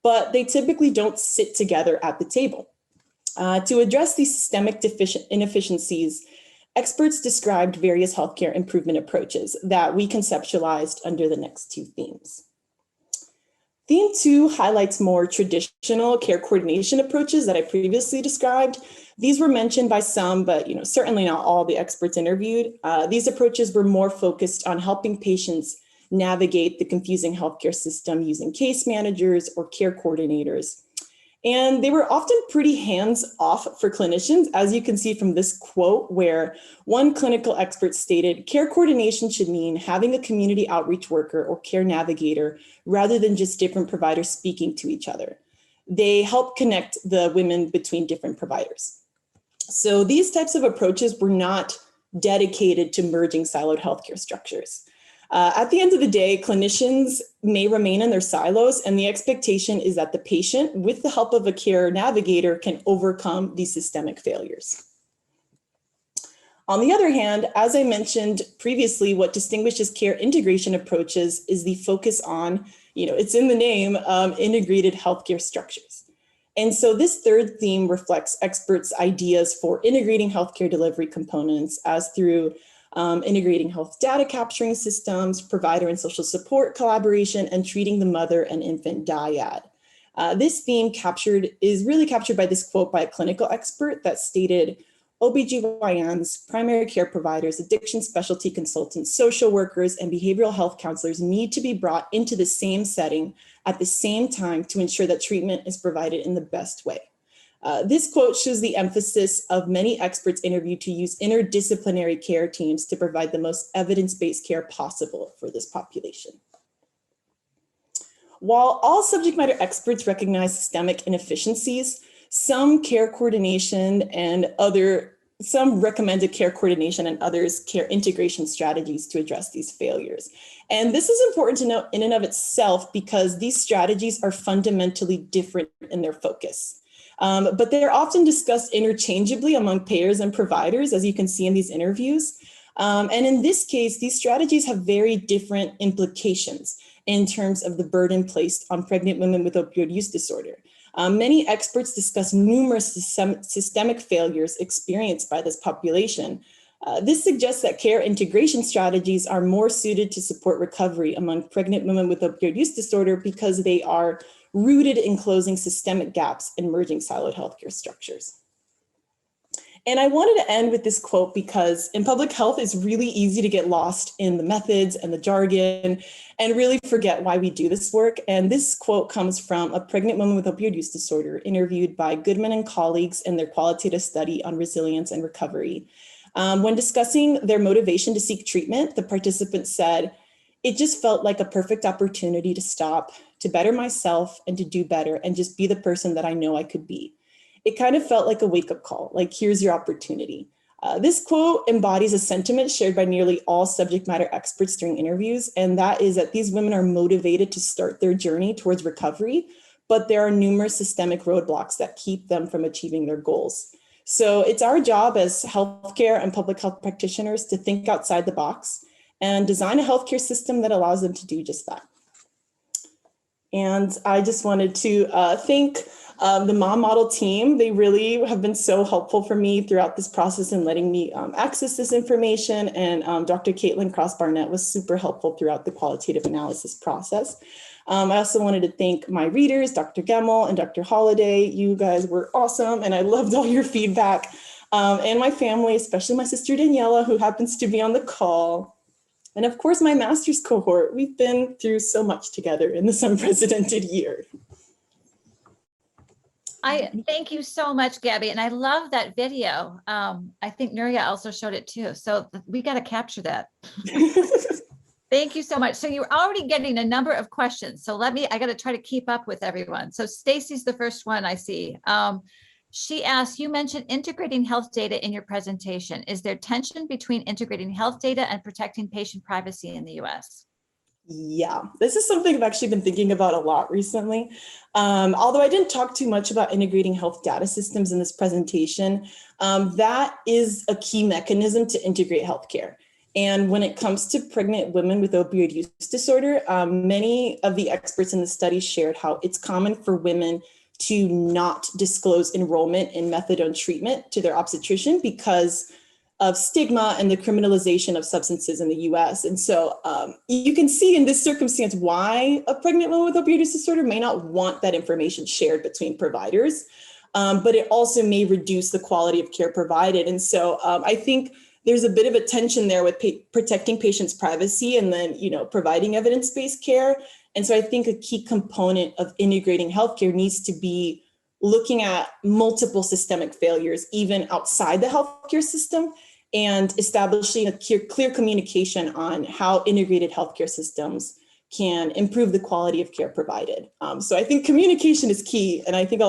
But they typically don't sit together at the table. To address these systemic inefficiencies, experts described various healthcare improvement approaches that we conceptualized under the next 2 themes. Theme 2 highlights more traditional care coordination approaches that I previously described. These were mentioned by some, but certainly not all the experts interviewed. These approaches were more focused on helping patients navigate the confusing healthcare system using case managers or care coordinators. And they were often pretty hands-off for clinicians, as you can see from this quote, where one clinical expert stated, care coordination should mean having a community outreach worker or care navigator rather than just different providers speaking to each other. They help connect the women between different providers. So these types of approaches were not dedicated to merging siloed healthcare structures. At the end of the day, clinicians may remain in their silos, and the expectation is that the patient, with the help of a care navigator, can overcome these systemic failures. On the other hand, as I mentioned previously, what distinguishes care integration approaches is the focus on, it's in the name, integrated healthcare structures. And so this third theme reflects experts' ideas for integrating healthcare delivery components as through integrating health data capturing systems, provider and social support collaboration, and treating the mother and infant dyad. This theme is really captured by this quote by a clinical expert that stated, OBGYNs, primary care providers, addiction specialty consultants, social workers, and behavioral health counselors need to be brought into the same setting at the same time to ensure that treatment is provided in the best way. This quote shows the emphasis of many experts interviewed to use interdisciplinary care teams to provide the most evidence-based care possible for this population. While all subject matter experts recognize systemic inefficiencies, some recommended care coordination and others care integration strategies to address these failures. And this is important to note in and of itself because these strategies are fundamentally different in their focus. But they're often discussed interchangeably among payers and providers, as you can see in these interviews. And in this case, these strategies have very different implications in terms of the burden placed on pregnant women with opioid use disorder. Many experts discuss numerous systemic failures experienced by this population. This suggests that care integration strategies are more suited to support recovery among pregnant women with opioid use disorder because they are rooted in closing systemic gaps in merging siloed healthcare structures. And I wanted to end with this quote because in public health, it's really easy to get lost in the methods and the jargon and really forget why we do this work. And this quote comes from a pregnant woman with opioid use disorder interviewed by Goodman and colleagues in their qualitative study on resilience and recovery. When discussing their motivation to seek treatment, the participants said, "It just felt like a perfect opportunity to stop, to better myself and to do better and just be the person that I know I could be. It kind of felt like a wake-up call, like here's your opportunity." This quote embodies a sentiment shared by nearly all subject matter experts during interviews, and that is that these women are motivated to start their journey towards recovery, but there are numerous systemic roadblocks that keep them from achieving their goals. So it's our job as healthcare and public health practitioners to think outside the box and design a healthcare system that allows them to do just that. And I just wanted to thank the Mom Model team. They really have been so helpful for me throughout this process and letting me access this information. And Dr. Caitlin Cross-Barnett was super helpful throughout the qualitative analysis process. I also wanted to thank my readers, Dr. Gemmel and Dr. Holliday. You guys were awesome, and I loved all your feedback. And my family, especially my sister Daniela, who happens to be on the call. And of course, my master's cohort. We've been through so much together in this unprecedented year. I thank you so much, Gabby. And I love that video. I think Nuria also showed it too. So we got to capture that. Thank you so much. So you're already getting a number of questions. So I got to try to keep up with everyone. So Stacy's the first one I see. She asked, you mentioned integrating health data in your presentation. Is there tension between integrating health data and protecting patient privacy in the US? Yeah, this is something I've actually been thinking about a lot recently. Although I didn't talk too much about integrating health data systems in this presentation, that is a key mechanism to integrate healthcare. And when it comes to pregnant women with opioid use disorder, many of the experts in the study shared how it's common for women to not disclose enrollment in methadone treatment to their obstetrician because of stigma and the criminalization of substances in the US. And so you can see in this circumstance why a pregnant woman with opioid use disorder may not want that information shared between providers, but it also may reduce the quality of care provided. And so I think there's a bit of a tension there with protecting patients' privacy and then, providing evidence-based care. And so I think a key component of integrating healthcare needs to be looking at multiple systemic failures, even outside the healthcare system, and establishing a clear communication on how integrated healthcare systems can improve the quality of care provided. So I think communication is key. And I think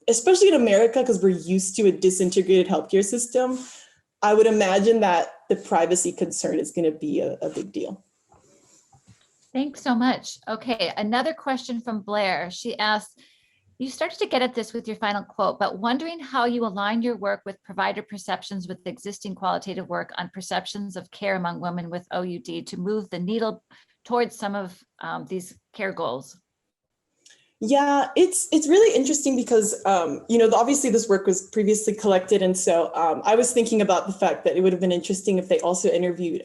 especially in America, because we're used to a disintegrated healthcare system, I would imagine that the privacy concern is going to be a big deal. Thanks so much. Okay, another question from Blair. She asked, you started to get at this with your final quote, but wondering how you align your work with provider perceptions with existing qualitative work on perceptions of care among women with OUD to move the needle towards some of these care goals. Yeah, it's really interesting because, obviously this work was previously collected. And so I was thinking about the fact that it would have been interesting if they also interviewed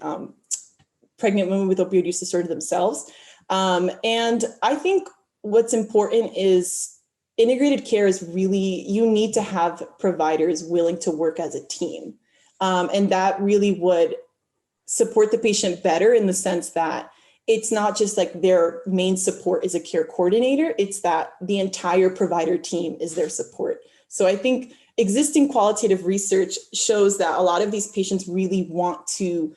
pregnant women with opioid use disorder themselves. And I think what's important is integrated care is really, you need to have providers willing to work as a team. And that really would support the patient better in the sense that it's not just like their main support is a care coordinator, it's that the entire provider team is their support. So I think existing qualitative research shows that a lot of these patients really want to,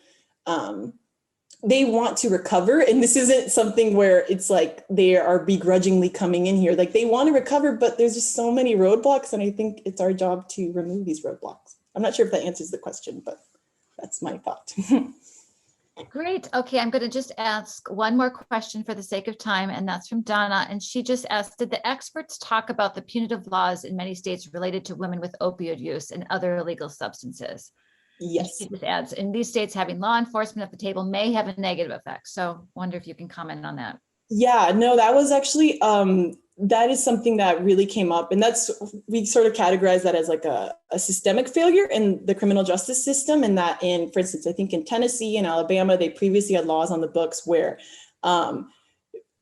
they want to recover. And this isn't something where it's like they are begrudgingly coming in here. Like they want to recover, but there's just so many roadblocks. And I think it's our job to remove these roadblocks. I'm not sure if that answers the question, but that's my thought. Great. Okay, I'm going to just ask one more question for the sake of time, and that's from Donna. And she just asked, did the experts talk about the punitive laws in many states related to women with opioid use and other illegal substances? Yes. She just adds, in these states, having law enforcement at the table may have a negative effect. So wonder if you can comment on that. Yeah, no, that was actually, that is something that really came up. And that's, we sort of categorize that as like a systemic failure in the criminal justice system. And that in, for instance, I think in Tennessee and Alabama, they previously had laws on the books where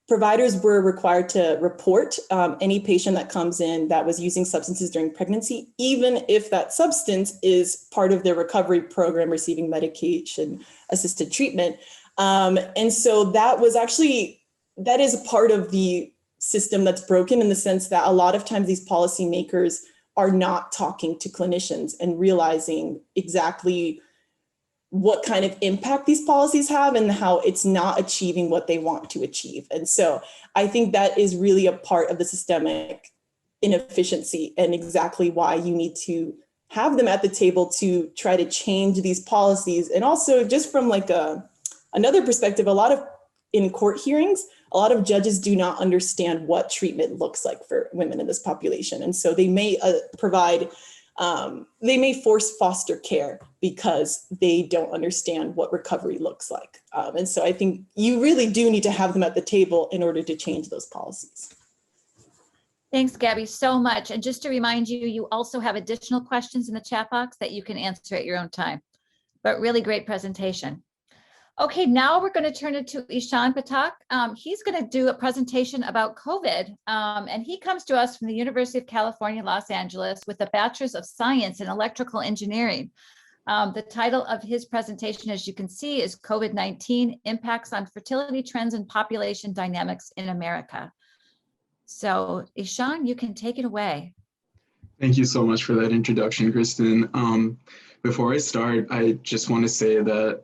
providers were required to report any patient that comes in that was using substances during pregnancy, even if that substance is part of their recovery program, receiving medication assisted treatment. And so that was actually, that is a part of the system that's broken in the sense that a lot of times these policymakers are not talking to clinicians and realizing exactly what kind of impact these policies have and how it's not achieving what they want to achieve. And so I think that is really a part of the systemic inefficiency and exactly why you need to have them at the table to try to change these policies. And also just from like another perspective, a lot of in court hearings, a lot of judges do not understand what treatment looks like for women in this population. And so they may they may force foster care because they don't understand what recovery looks like. And so I think you really do need to have them at the table in order to change those policies. Thanks, Gabby, so much. And just to remind you, you also have additional questions in the chat box that you can answer at your own time. But really great presentation. Okay, now we're going to turn it to Ishaan Pathak. He's going to do a presentation about COVID, and he comes to us from the University of California, Los Angeles with a Bachelor's of Science in Electrical Engineering. The title of his presentation, as you can see, is COVID-19 Impacts on Fertility Trends and Population Dynamics in America. So Ishaan, you can take it away. Thank you so much for that introduction, Kristen. Before I start, I just want to say that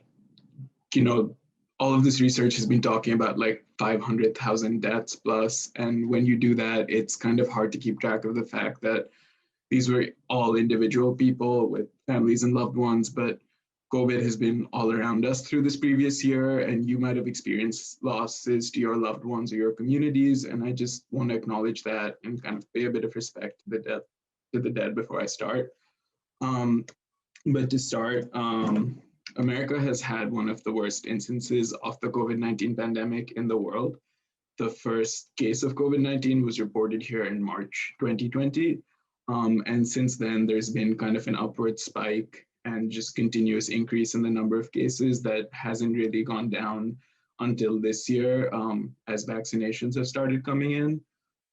all of this research has been talking about like 500,000 deaths plus. And when you do that, it's kind of hard to keep track of the fact that these were all individual people with families and loved ones, but COVID has been all around us through this previous year, and you might have experienced losses to your loved ones or your communities. And I just want to acknowledge that and kind of pay a bit of respect to the dead before I start. But to start, America has had one of the worst instances of the COVID-19 pandemic in the world. The first case of COVID-19 was reported here in March 2020. And since then, there's been kind of an upward spike and just continuous increase in the number of cases that hasn't really gone down until this year as vaccinations have started coming in.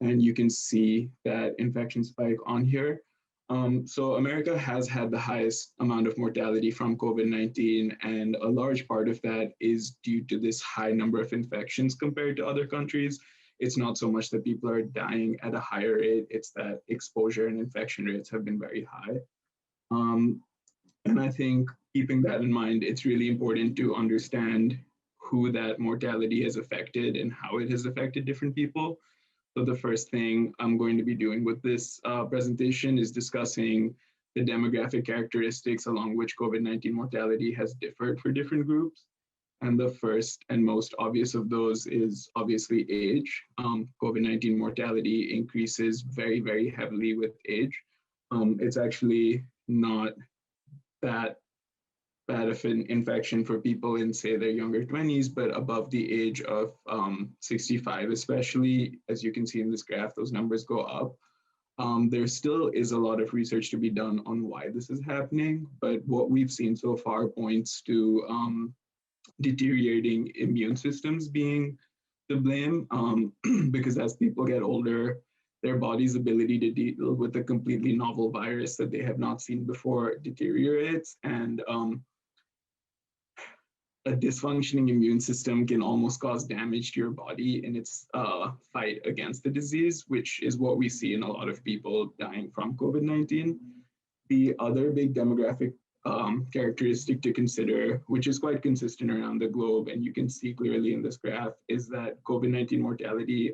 And you can see that infection spike on here. So America has had the highest amount of mortality from COVID-19, and a large part of that is due to this high number of infections compared to other countries. It's not so much that people are dying at a higher rate, it's that exposure and infection rates have been very high. And I think keeping that in mind, it's really important to understand who that mortality has affected and how it has affected different people. So the first thing I'm going to be doing with this presentation is discussing the demographic characteristics along which COVID-19 mortality has differed for different groups. And the first and most obvious of those is obviously age. COVID-19 mortality increases very, very heavily with age. It's actually not that bad of an infection for people in, say, their younger 20s, but above the age of 65, especially, as you can see in this graph, those numbers go up. There still is a lot of research to be done on why this is happening, but what we've seen so far points to deteriorating immune systems being to blame, because as people get older, their body's ability to deal with a completely novel virus that they have not seen before deteriorates, and a dysfunctioning immune system can almost cause damage to your body in its fight against the disease, which is what we see in a lot of people dying from COVID-19. The other big demographic characteristic to consider, which is quite consistent around the globe, and you can see clearly in this graph, is that COVID-19 mortality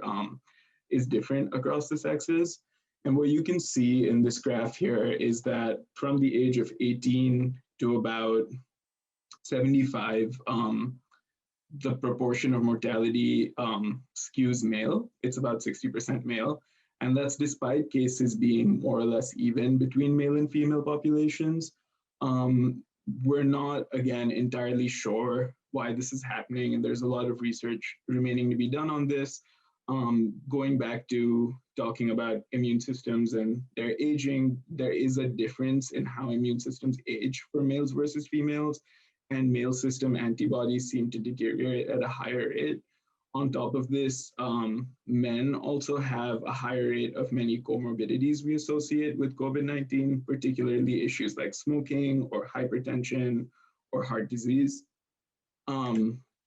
is different across the sexes. And what you can see in this graph here is that from the age of 18 to about 75, the proportion of mortality skews male. It's about 60% male. And that's despite cases being more or less even between male and female populations. We're not, again, entirely sure why this is happening. And there's a lot of research remaining to be done on this. Going back to talking about immune systems and their aging, there is a difference in how immune systems age for males versus females. And male system antibodies seem to deteriorate at a higher rate. On top of this, men also have a higher rate of many comorbidities we associate with COVID-19, particularly issues like smoking or hypertension or heart disease.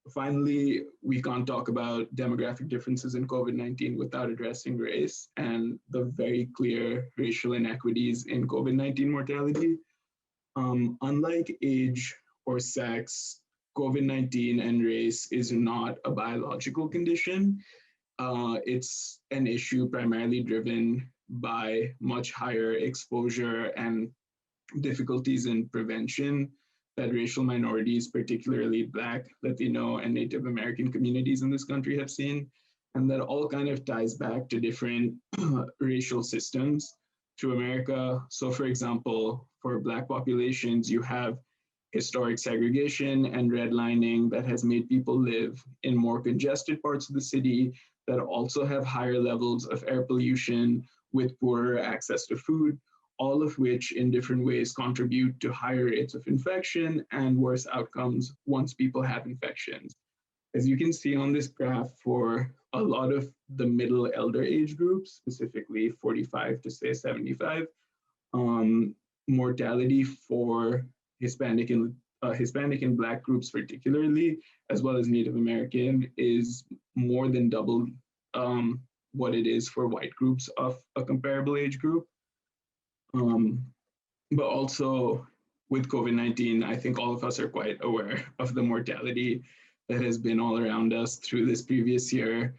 Finally, we can't talk about demographic differences in COVID-19 without addressing race and the very clear racial inequities in COVID-19 mortality. Unlike age or sex, COVID-19 and race is not a biological condition. It's an issue primarily driven by much higher exposure and difficulties in prevention that racial minorities, particularly Black, Latino, and Native American communities in this country have seen. And that all kind of ties back to different racial systems through America. So for example, for Black populations, you have historic segregation and redlining that has made people live in more congested parts of the city that also have higher levels of air pollution with poorer access to food, all of which in different ways contribute to higher rates of infection and worse outcomes once people have infections. As you can see on this graph, for a lot of the middle elder age groups, specifically 45 to say 75, mortality for Hispanic and Black groups particularly, as well as Native American, is more than double what it is for white groups of a comparable age group. But also with COVID-19, I think all of us are quite aware of the mortality that has been all around us through this previous year.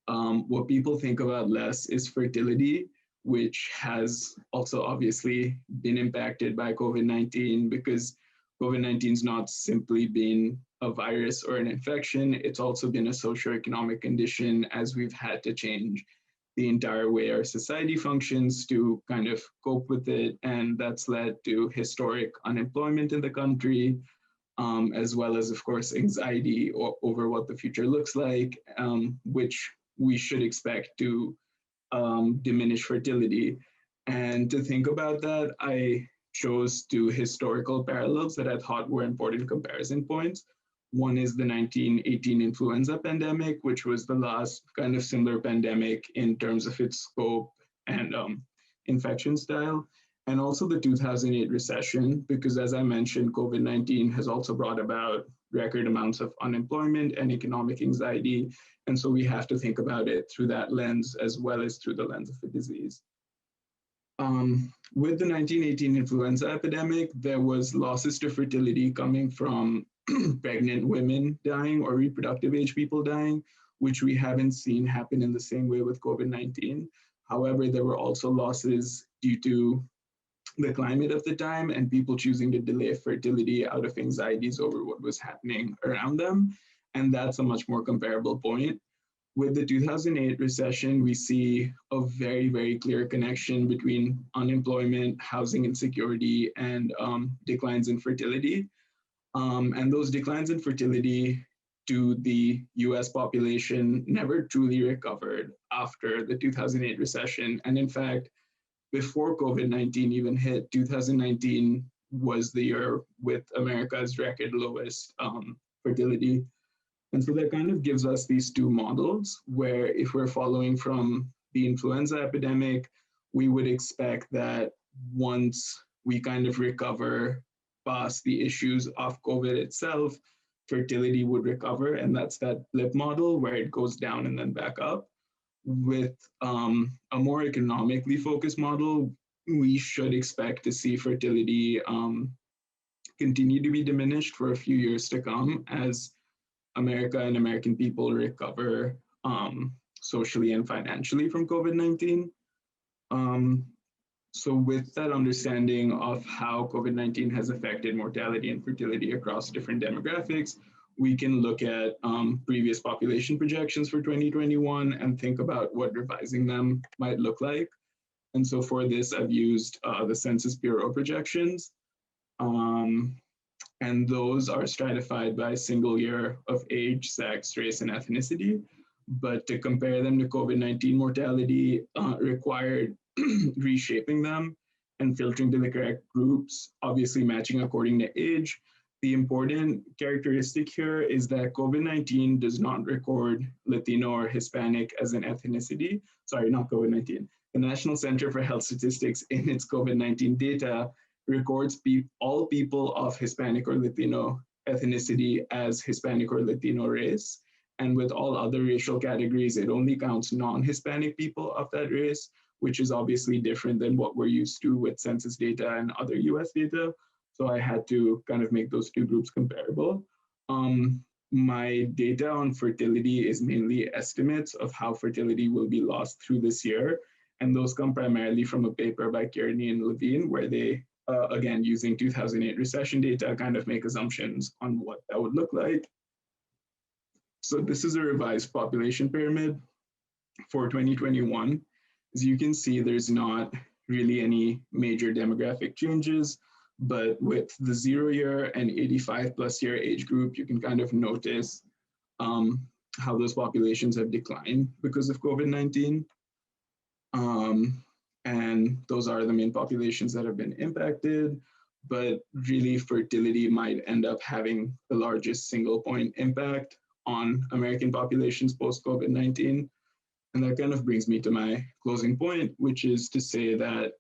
What people think about less is fertility, which has also obviously been impacted by COVID-19 because COVID-19 has not simply been a virus or an infection, it's also been a socioeconomic condition as we've had to change the entire way our society functions to kind of cope with it. And that's led to historic unemployment in the country, as well as, of course, anxiety over what the future looks like, which we should expect to diminish fertility. And to think about that, I chose two historical parallels that I thought were important comparison points. One is the 1918 influenza pandemic, which was the last kind of similar pandemic in terms of its scope and infection style, and also the 2008 recession, because as I mentioned, COVID-19 has also brought about record amounts of unemployment and economic anxiety. And so we have to think about it through that lens as well as through the lens of the disease. With the 1918 influenza epidemic, there was losses to fertility coming from pregnant women dying or reproductive age people dying, which we haven't seen happen in the same way with COVID-19. However, there were also losses due to the climate of the time and people choosing to delay fertility out of anxieties over what was happening around them. And that's a much more comparable point. With the 2008 recession, we see a very, very clear connection between unemployment, housing insecurity, and declines in fertility. And those declines in fertility to the US population never truly recovered after the 2008 recession. And in fact, before COVID-19 even hit, 2019 was the year with America's record lowest fertility. And so that kind of gives us these two models where if we're following from the influenza epidemic, we would expect that once we kind of recover past the issues of COVID itself, fertility would recover. And that's that blip model where it goes down and then back up. With a more economically focused model, we should expect to see fertility continue to be diminished for a few years to come as America and American people recover socially and financially from COVID-19. So with that understanding of how COVID-19 has affected mortality and fertility across different demographics, we can look at previous population projections for 2021 and think about what revising them might look like. And so for this, I've used the Census Bureau projections. And those are stratified by single year of age, sex, race, and ethnicity. But to compare them to COVID-19 mortality required reshaping them and filtering to the correct groups, obviously matching according to age. The important characteristic here is that COVID-19 does not record Latino or Hispanic as an ethnicity. Sorry, not COVID-19. The National Center for Health Statistics in its COVID-19 data records all people of Hispanic or Latino ethnicity as Hispanic or Latino race. And with all other racial categories, it only counts non-Hispanic people of that race, which is obviously different than what we're used to with census data and other US data. So I had to kind of make those two groups comparable. My data on fertility is mainly estimates of how fertility will be lost through this year. And those come primarily from a paper by Kearney and Levine, where they, again, using 2008 recession data, kind of make assumptions on what that would look like. So this is a revised population pyramid for 2021. As you can see, there's not really any major demographic changes, but with the 0-year and 85+ year age group, you can kind of notice how those populations have declined because of COVID-19. And those are the main populations that have been impacted, but really fertility might end up having the largest single point impact on American populations post-COVID-19. And that kind of brings me to my closing point, which is to say that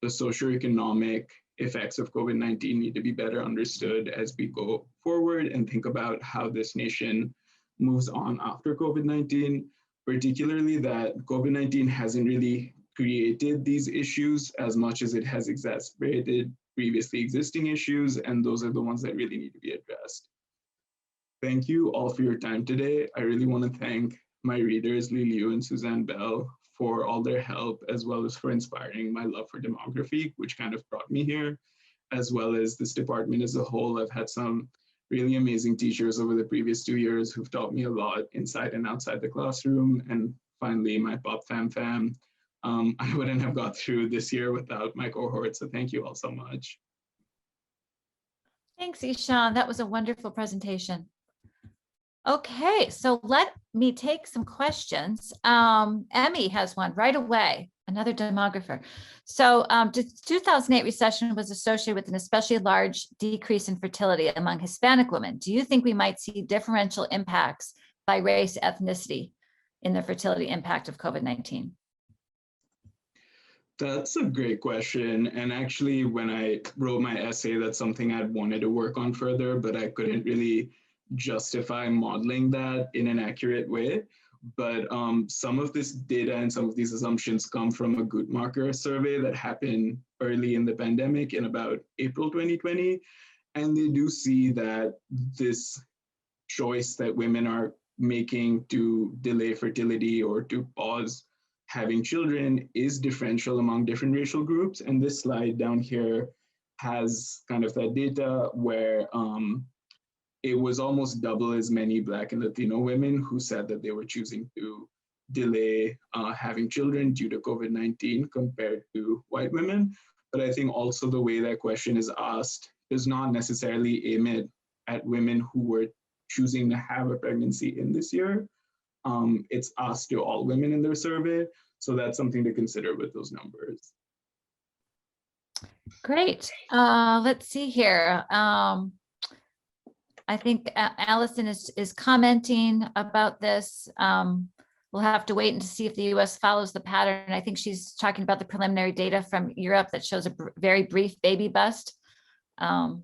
the socioeconomic effects of COVID-19 need to be better understood as we go forward and think about how this nation moves on after COVID-19, particularly that COVID-19 hasn't really created these issues as much as it has exacerbated previously existing issues, and those are the ones that really need to be addressed. Thank you all for your time today. I really want to thank my readers, Li Liu and Suzanne Bell, for all their help, as well as for inspiring my love for demography, which kind of brought me here, as well as this department as a whole. I've had some really amazing teachers over the previous 2 years who've taught me a lot inside and outside the classroom. And finally, my Pop Fam. I wouldn't have got through this year without my cohort, so thank you all so much. Thanks, Ishaan. That was a wonderful presentation. Okay, so let me take some questions. Emmy has one right away, another demographer. So the 2008 recession was associated with an especially large decrease in fertility among Hispanic women. Do you think we might see differential impacts by race, ethnicity in the fertility impact of COVID-19? That's a great question. And actually, when I wrote my essay, that's something I'd wanted to work on further, but I couldn't really justify modeling that in an accurate way. But some of this data and some of these assumptions come from a Guttmacher survey that happened early in the pandemic in about April 2020. And they do see that this choice that women are making to delay fertility or to pause having children is differential among different racial groups. And this slide down here has kind of that data where it was almost double as many Black and Latino women who said that they were choosing to delay having children due to COVID-19 compared to white women. But I think also the way that question is asked does not necessarily aim at at women who were choosing to have a pregnancy in this year. It's asked to all women in their survey. So that's something to consider with those numbers. Great. Let's see here. I think Allison is commenting about this. We'll have to wait and see if the US follows the pattern. I think she's talking about the preliminary data from Europe that shows a very brief baby bust. Any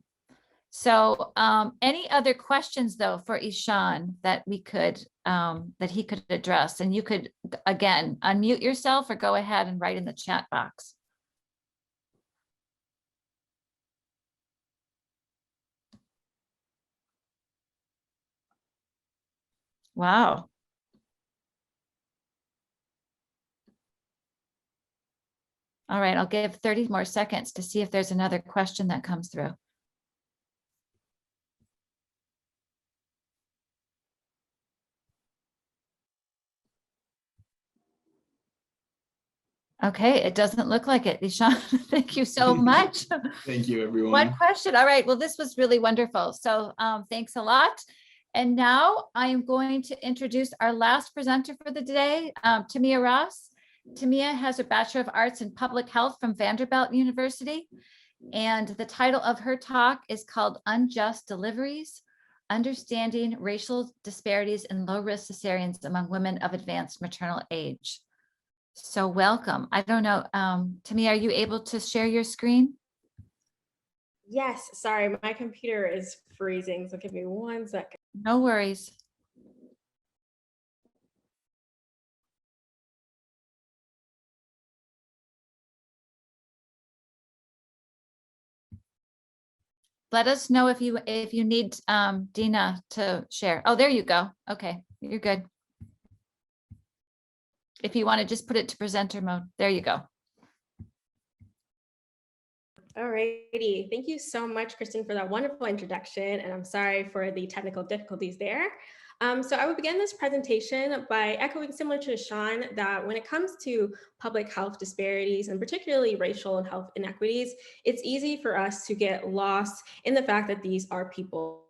other questions though for Ishaan that we could, that he could address? And you could, again, unmute yourself or go ahead and write in the chat box. Wow. All right, I'll give 30 more seconds to see if there's another question that comes through. Okay, it doesn't look like it. Ishaan, thank you so much. Thank you, everyone. One question. All right, well, this was really wonderful. So thanks a lot. And now I am going to introduce our last presenter for the day, Tamia Ross. Tamia has a Bachelor of Arts in Public Health from Vanderbilt University. And the title of her talk is called Unjust Deliveries, Understanding Racial Disparities in Low-Risk Cesareans Among Women of Advanced Maternal Age. So welcome. I don't know, Tamia, are you able to share your screen? Yes, sorry, my computer is freezing, so give me 1 second. No worries. Let us know if you need Dina to share. Oh, there you go. Okay, you're good. If you want to just put it to presenter mode, there you go. All righty, thank you so much, Kristen, for that wonderful introduction, and I'm sorry for the technical difficulties there. So I will begin this presentation by echoing, similar to Ishaan, that when it comes to public health disparities and particularly racial and health inequities, it's easy for us to get lost in the fact that these are people.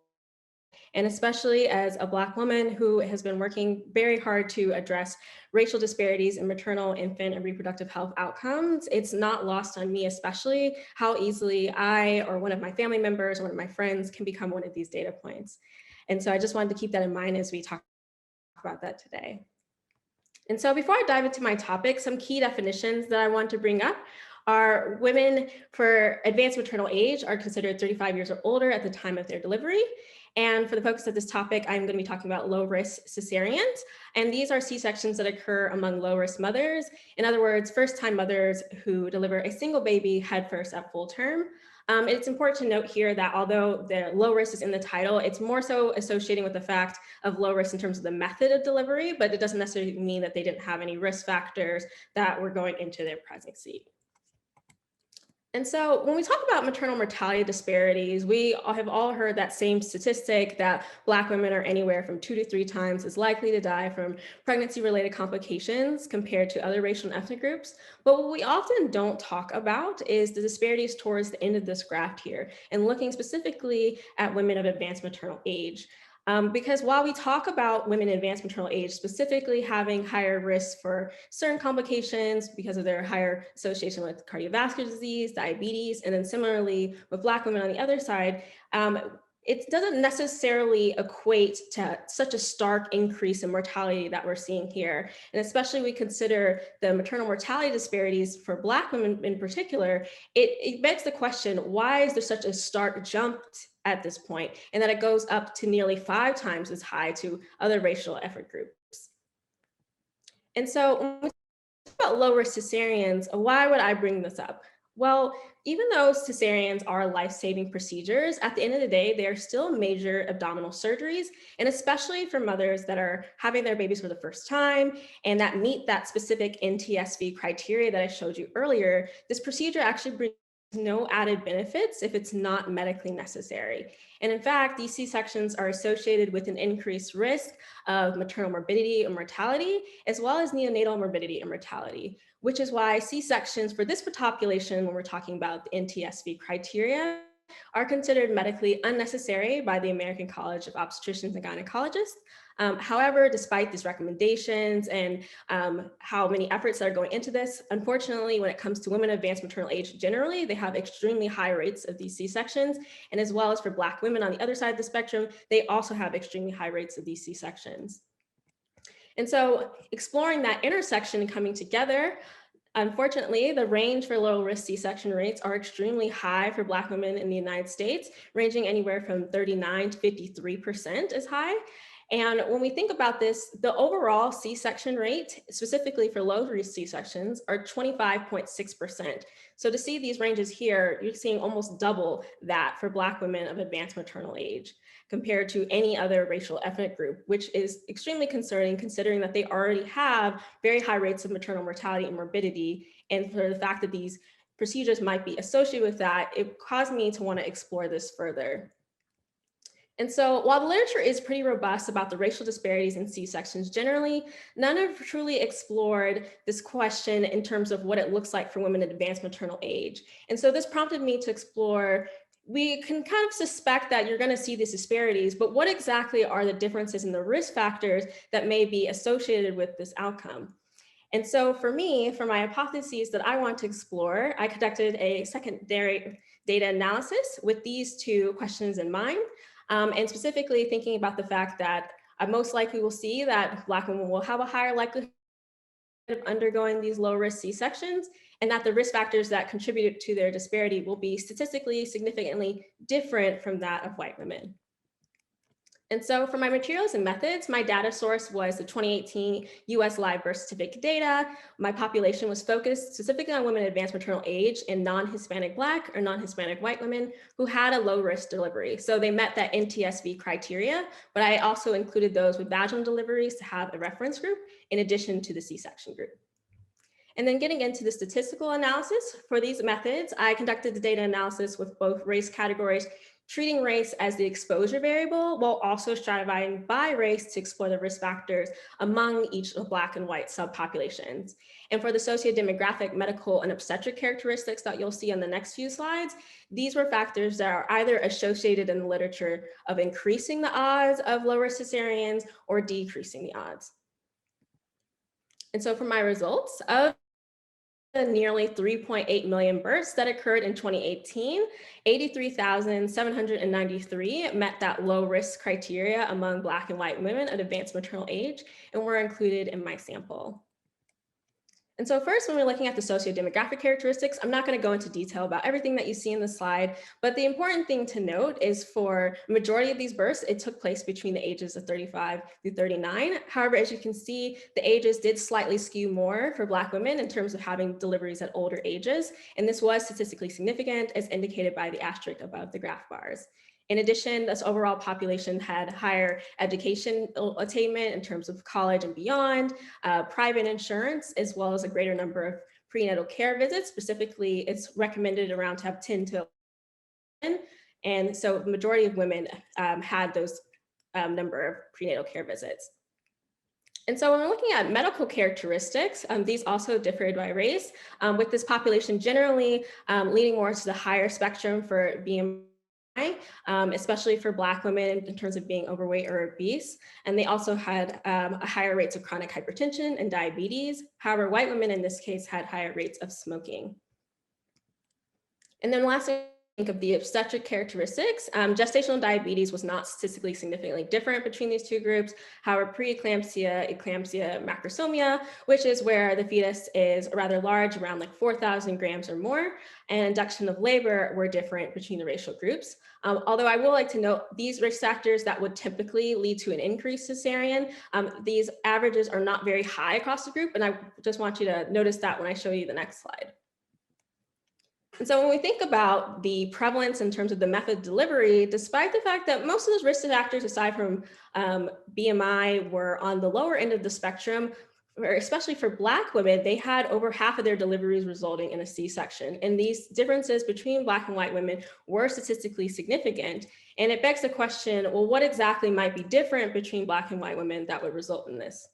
And especially as a Black woman who has been working very hard to address racial disparities in maternal, infant, and reproductive health outcomes, it's not lost on me, especially how easily I or one of my family members or one of my friends can become one of these data points. And so I just wanted to keep that in mind as we talk about that today. And so before I dive into my topic, some key definitions that I want to bring up are women for advanced maternal age are considered 35 years or older at the time of their delivery. And for the focus of this topic, I'm going to be talking about low-risk cesareans. And these are C-sections that occur among low-risk mothers. In other words, first-time mothers who deliver a single baby headfirst at full term. It's important to note here that although the low risk is in the title, it's more so associating with the fact of low risk in terms of the method of delivery, but it doesn't necessarily mean that they didn't have any risk factors that were going into their pregnancy. And so when we talk about maternal mortality disparities, we have all heard that same statistic that Black women are anywhere from 2 to 3 times as likely to die from pregnancy-related complications compared to other racial and ethnic groups. But what we often don't talk about is the disparities towards the end of this graph here, and looking specifically at women of advanced maternal age. Because while we talk about women in advanced maternal age specifically having higher risk for certain complications because of their higher association with cardiovascular disease, diabetes, and then similarly with Black women on the other side, it doesn't necessarily equate to such a stark increase in mortality that we're seeing here. And especially we consider the maternal mortality disparities for Black women in particular, it begs the question, why is there such a stark jump at this point, and that it goes up to nearly 5 times as high to other racial ethnic groups? And so when we talk about low-risk cesareans, why would I bring this up? Well, even though cesareans are life-saving procedures, at the end of the day, they are still major abdominal surgeries, and especially for mothers that are having their babies for the first time and that meet that specific NTSV criteria that I showed you earlier, this procedure actually brings no added benefits if it's not medically necessary. And in fact, these C-sections are associated with an increased risk of maternal morbidity and mortality, as well as neonatal morbidity and mortality, which is why C-sections for this population, when we're talking about the NTSV criteria, are considered medically unnecessary by the American College of Obstetricians and Gynecologists. However, despite these recommendations and how many efforts that are going into this, unfortunately, when it comes to women of advanced maternal age, generally, they have extremely high rates of these C-sections. And as well as for Black women on the other side of the spectrum, they also have extremely high rates of these C-sections. And so exploring that intersection and coming together, unfortunately, the range for low-risk C-section rates are extremely high for Black women in the United States, ranging anywhere from 39 to 53% is high. And when we think about this, the overall C-section rate, specifically for low-risk C-sections, are 25.6%. So to see these ranges here, you're seeing almost double that for Black women of advanced maternal age compared to any other racial ethnic group, which is extremely concerning considering that they already have very high rates of maternal mortality and morbidity. And for the fact that these procedures might be associated with that, it caused me to want to explore this further. And so while the literature is pretty robust about the racial disparities in C-sections generally, none have truly explored this question in terms of what it looks like for women at advanced maternal age. And so this prompted me to explore, we can kind of suspect that you're going to see these disparities, but what exactly are the differences in the risk factors that may be associated with this outcome? And so for me, for my hypotheses that I want to explore, I conducted a secondary data analysis with these two questions in mind. And specifically thinking about the fact that I most likely will see that Black women will have a higher likelihood of undergoing these low-risk C-sections, and that the risk factors that contributed to their disparity will be statistically significantly different from that of white women. And so for my materials and methods, my data source was the 2018 US live birth certificate data. My population was focused specifically on women at advanced maternal age and non-Hispanic Black or non-Hispanic white women who had a low risk delivery. So they met that NTSV criteria, but I also included those with vaginal deliveries to have a reference group in addition to the C-section group. And then getting into the statistical analysis for these methods, I conducted the data analysis with both race categories, treating race as the exposure variable while also stratifying by race to explore the risk factors among each of Black and white subpopulations. And for the sociodemographic, medical, and obstetric characteristics that you'll see on the next few slides, these were factors that are either associated in the literature of increasing the odds of low-risk cesareans or decreasing the odds. And so for my results of the nearly 3.8 million births that occurred in 2018, 83,793 met that low risk criteria among Black and white women at advanced maternal age and were included in my sample. And so first, when we're looking at the sociodemographic characteristics, I'm not going to go into detail about everything that you see in the slide, but the important thing to note is for the majority of these births, it took place between the ages of 35 through 39. However, as you can see, the ages did slightly skew more for Black women in terms of having deliveries at older ages. And this was statistically significant as indicated by the asterisk above the graph bars. In addition, this overall population had higher education attainment in terms of college and beyond, private insurance, as well as a greater number of prenatal care visits. Specifically, it's recommended around to have 10 to 11. And so the majority of women had those number of prenatal care visits. And so when we're looking at medical characteristics, these also differed by race, with this population generally leaning more to the higher spectrum for BMI, especially for Black women in terms of being overweight or obese. And they also had higher rates of chronic hypertension and diabetes. However, white women in this case had higher rates of smoking. And then lastly, think of the obstetric characteristics. Gestational diabetes was not statistically significantly different between these two groups. However, preeclampsia, eclampsia, macrosomia, which is where the fetus is rather large, around like 4,000 grams or more, and induction of labor were different between the racial groups. Although I will like to note these risk factors that would typically lead to an increased cesarean, these averages are not very high across the group. And I just want you to notice that when I show you the next slide. And so when we think about the prevalence in terms of the method of delivery, despite the fact that most of those risk factors, aside from BMI, were on the lower end of the spectrum, especially for Black women, they had over half of their deliveries resulting in a C-section. And these differences between Black and white women were statistically significant. And it begs the question, well, what exactly might be different between Black and white women that would result in this?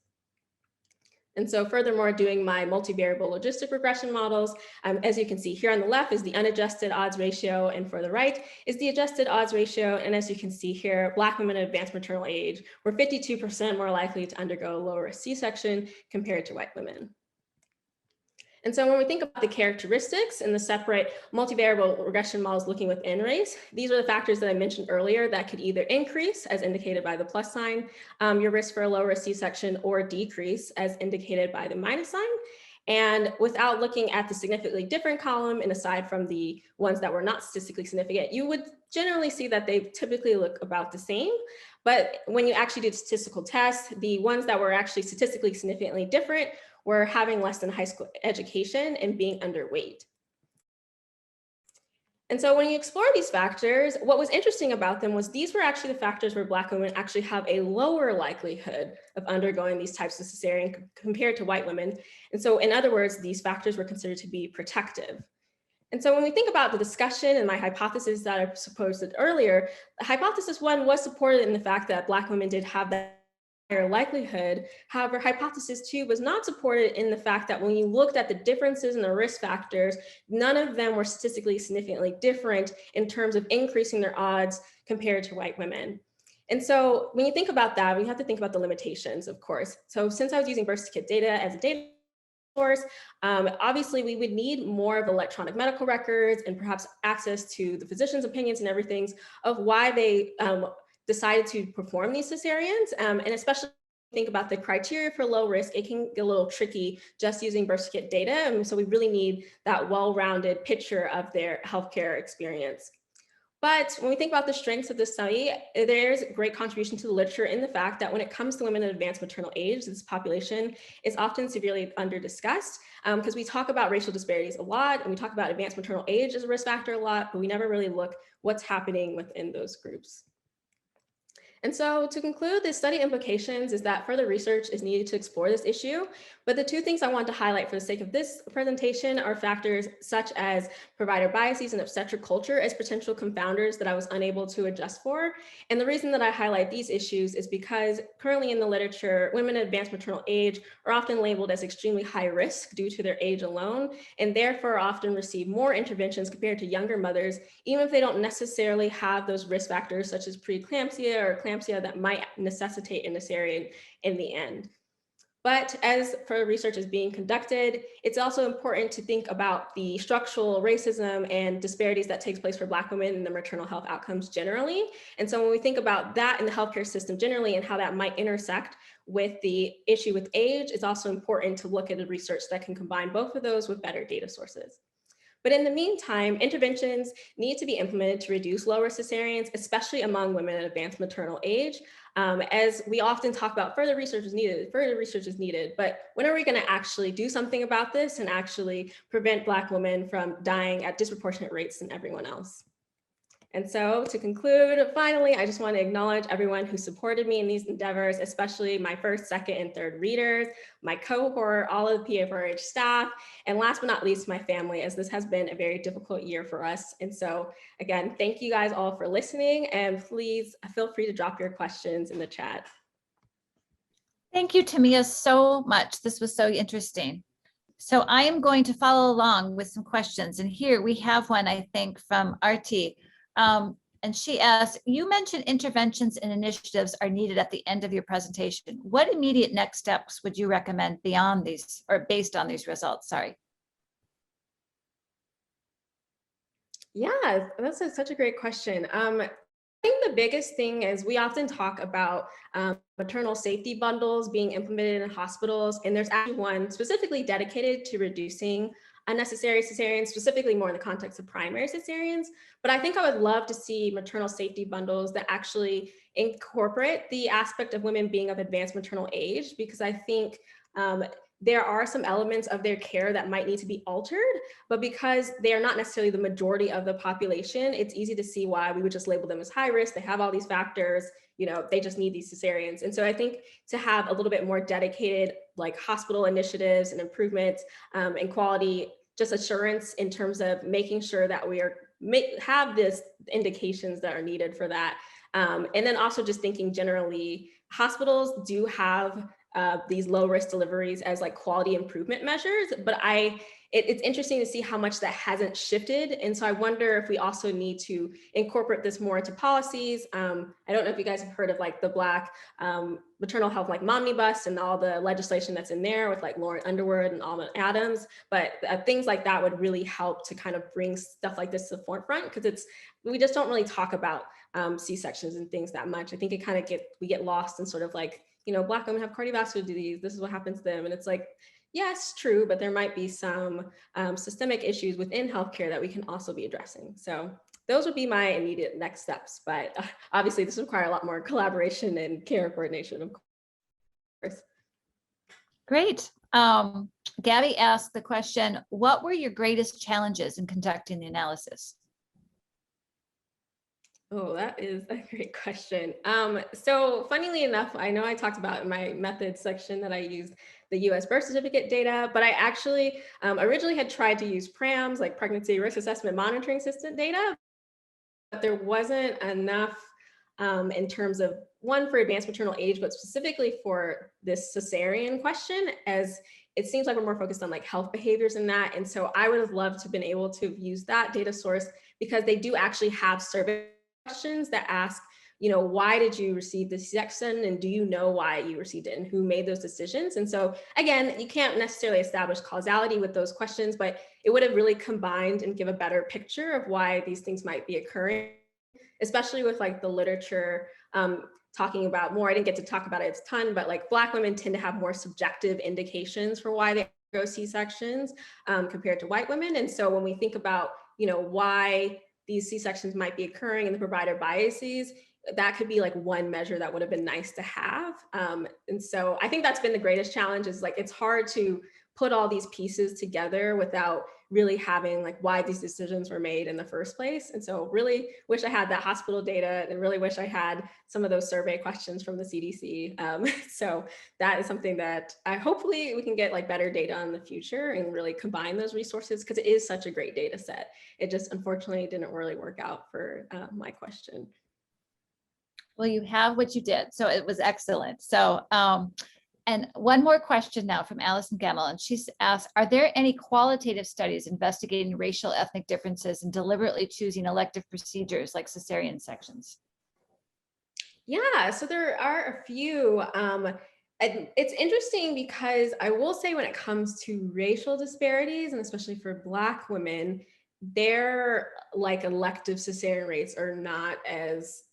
And so furthermore, doing my multivariable logistic regression models, as you can see here on the left is the unadjusted odds ratio, and for the right is the adjusted odds ratio. And as you can see here, Black women at advanced maternal age were 52% more likely to undergo a lower risk C-section compared to white women. And so when we think about the characteristics and the separate multivariable regression models looking within race, these are the factors that I mentioned earlier that could either increase, as indicated by the plus sign, your risk for a low risk C-section, or decrease, as indicated by the minus sign. And without looking at the significantly different column, and aside from the ones that were not statistically significant, you would generally see that they typically look about the same. But when you actually do statistical tests, the ones that were actually statistically significantly different were having less than high school education and being underweight. And so when you explore these factors, what was interesting about them was these were actually the factors where Black women actually have a lower likelihood of undergoing these types of cesarean compared to white women. And so in other words, these factors were considered to be protective. And so when we think about the discussion and my hypothesis that I proposed earlier, hypothesis 1 was supported in the fact that Black women did have that likelihood. However, hypothesis 2 was not supported in the fact that when you looked at the differences in the risk factors, none of them were statistically significantly different in terms of increasing their odds compared to white women. And so when you think about that, we have to think about the limitations, of course. So since I was using birth certificate data as a data source, obviously we would need more of electronic medical records and perhaps access to the physician's opinions and everything of why they decided to perform these cesareans, and especially think about the criteria for low risk, it can get a little tricky just using birth certificate data. And so we really need that well-rounded picture of their healthcare experience. But when we think about the strengths of this study, there's great contribution to the literature in the fact that when it comes to women in advanced maternal age, this population is often severely under-discussed because we talk about racial disparities a lot, and we talk about advanced maternal age as a risk factor a lot, but we never really look what's happening within those groups. And so to conclude, the study implications is that further research is needed to explore this issue. But the two things I want to highlight for the sake of this presentation are factors such as provider biases and obstetric culture as potential confounders that I was unable to adjust for. And the reason that I highlight these issues is because currently in the literature, women in advanced maternal age are often labeled as extremely high risk due to their age alone, and therefore often receive more interventions compared to younger mothers, even if they don't necessarily have those risk factors such as preeclampsia or eclampsia that might necessitate a cesarean in the end. But as further research is being conducted, it's also important to think about the structural racism and disparities that takes place for Black women in the maternal health outcomes generally. And so when we think about that in the healthcare system generally and how that might intersect with the issue with age, it's also important to look at the research that can combine both of those with better data sources. But in the meantime, interventions need to be implemented to reduce low-risk cesareans, especially among women at advanced maternal age. As we often talk about, further research is needed, but when are we going to actually do something about this and actually prevent Black women from dying at disproportionate rates than everyone else? And so to conclude, finally, I just want to acknowledge everyone who supported me in these endeavors, especially my first, second, and third readers, my cohort, all of the PFRH staff, and last but not least, my family, as this has been a very difficult year for us. And so again, thank you guys all for listening, and please feel free to drop your questions in the chat. Thank you, Tamia, so much. This was so interesting. So I am going to follow along with some questions. And here we have one, I think, from Arti. And she asked, you mentioned interventions and initiatives are needed at the end of your presentation. What immediate next steps would you recommend beyond these or based on these results? Sorry. Yeah, that's such a great question. I think the biggest thing is we often talk about maternal safety bundles being implemented in hospitals, and there's actually one specifically dedicated to reducing unnecessary cesareans, specifically more in the context of primary cesareans. But I think I would love to see maternal safety bundles that actually incorporate the aspect of women being of advanced maternal age, because I think there are some elements of their care that might need to be altered, but because they are not necessarily the majority of the population, it's easy to see why we would just label them as high risk. They have all these factors, you know, they just need these cesareans. And so I think to have a little bit more dedicated like hospital initiatives and improvements and quality, just assurance in terms of making sure that we have this indications that are needed for that. And then also just thinking generally, hospitals do have these low risk deliveries as like quality improvement measures, but it's interesting to see how much that hasn't shifted. And so I wonder if we also need to incorporate this more into policies. I don't know if you guys have heard of like the Black maternal health like Momnibus and all the legislation that's in there with like Lauren Underwood and Alma Adams, but things like that would really help to kind of bring stuff like this to the forefront, because we just don't really talk about C-sections and things that much. I think it kind of we get lost in sort of like, you know, Black women have cardiovascular disease, this is what happens to them. And it's like, yes, true, but there might be some systemic issues within healthcare that we can also be addressing. So those would be my immediate next steps. But obviously this would require a lot more collaboration and care coordination, of course. Great. Gabby asked the question, what were your greatest challenges in conducting the analysis? Oh, that is a great question. So funnily enough, I know I talked about in my methods section that I used the US birth certificate data, but I actually originally had tried to use PRAMS, like pregnancy risk assessment monitoring system data, but there wasn't enough in terms of one for advanced maternal age, but specifically for this cesarean question, as it seems like we're more focused on like health behaviors in that. And so I would have loved to have been able to use that data source, because they do actually have survey questions that ask, you know, why did you receive this C-section, and do you know why you received it and who made those decisions? And so again, you can't necessarily establish causality with those questions, but it would have really combined and give a better picture of why these things might be occurring, especially with like the literature talking about more. I didn't get to talk about it a ton, but like Black women tend to have more subjective indications for why they go C-sections compared to white women. And so when we think about, you know, why these C-sections might be occurring and the provider biases, that could be like one measure that would have been nice to have. And so I think that's been the greatest challenge, is like, it's hard to put all these pieces together without really having like why these decisions were made in the first place. And so really wish I had that hospital data, and really wish I had some of those survey questions from the CDC. So that is something that hopefully we can get like better data in the future and really combine those resources, because it is such a great data set. It just unfortunately didn't really work out for my question. Well, you have what you did, so it was excellent. So, and one more question now from Allison Gamble, and she's asked, are there any qualitative studies investigating racial ethnic differences and deliberately choosing elective procedures like cesarean sections? Yeah, so there are a few. And it's interesting because I will say when it comes to racial disparities, and especially for Black women, their like elective cesarean rates are not as,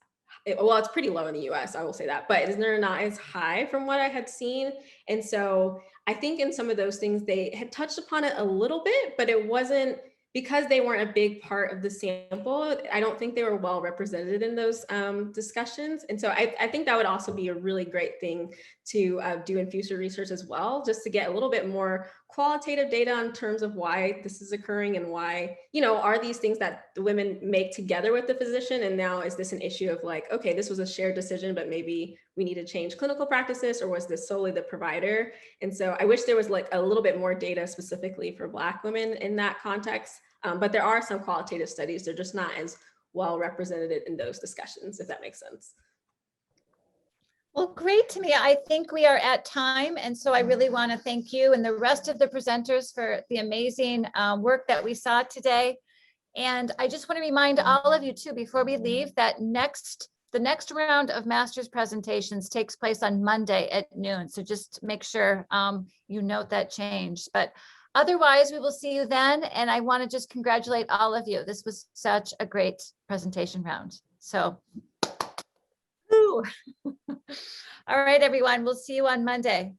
well, it's pretty low in the US, I will say that, but they're not as high from what I had seen. And so I think in some of those things, they had touched upon it a little bit, but it wasn't, because they weren't a big part of the sample, I don't think they were well represented in those discussions. And so I think that would also be a really great thing to do in future research as well, just to get a little bit more qualitative data in terms of why this is occurring, and why, you know, are these things that the women make together with the physician, and now is this an issue of like, okay, this was a shared decision, but maybe we need to change clinical practices, or was this solely the provider? And so I wish there was like a little bit more data specifically for Black women in that context. But there are some qualitative studies, they're just not as well represented in those discussions, if that makes sense. Well, great, Tamia. I think we are at time. And so I really want to thank you and the rest of the presenters for the amazing work that we saw today. And I just want to remind all of you too, before we leave, that the next round of master's presentations takes place on Monday at noon. So just make sure you note that change. But otherwise, we will see you then. And I want to just congratulate all of you. This was such a great presentation round. So, all right, everyone, we'll see you on Monday.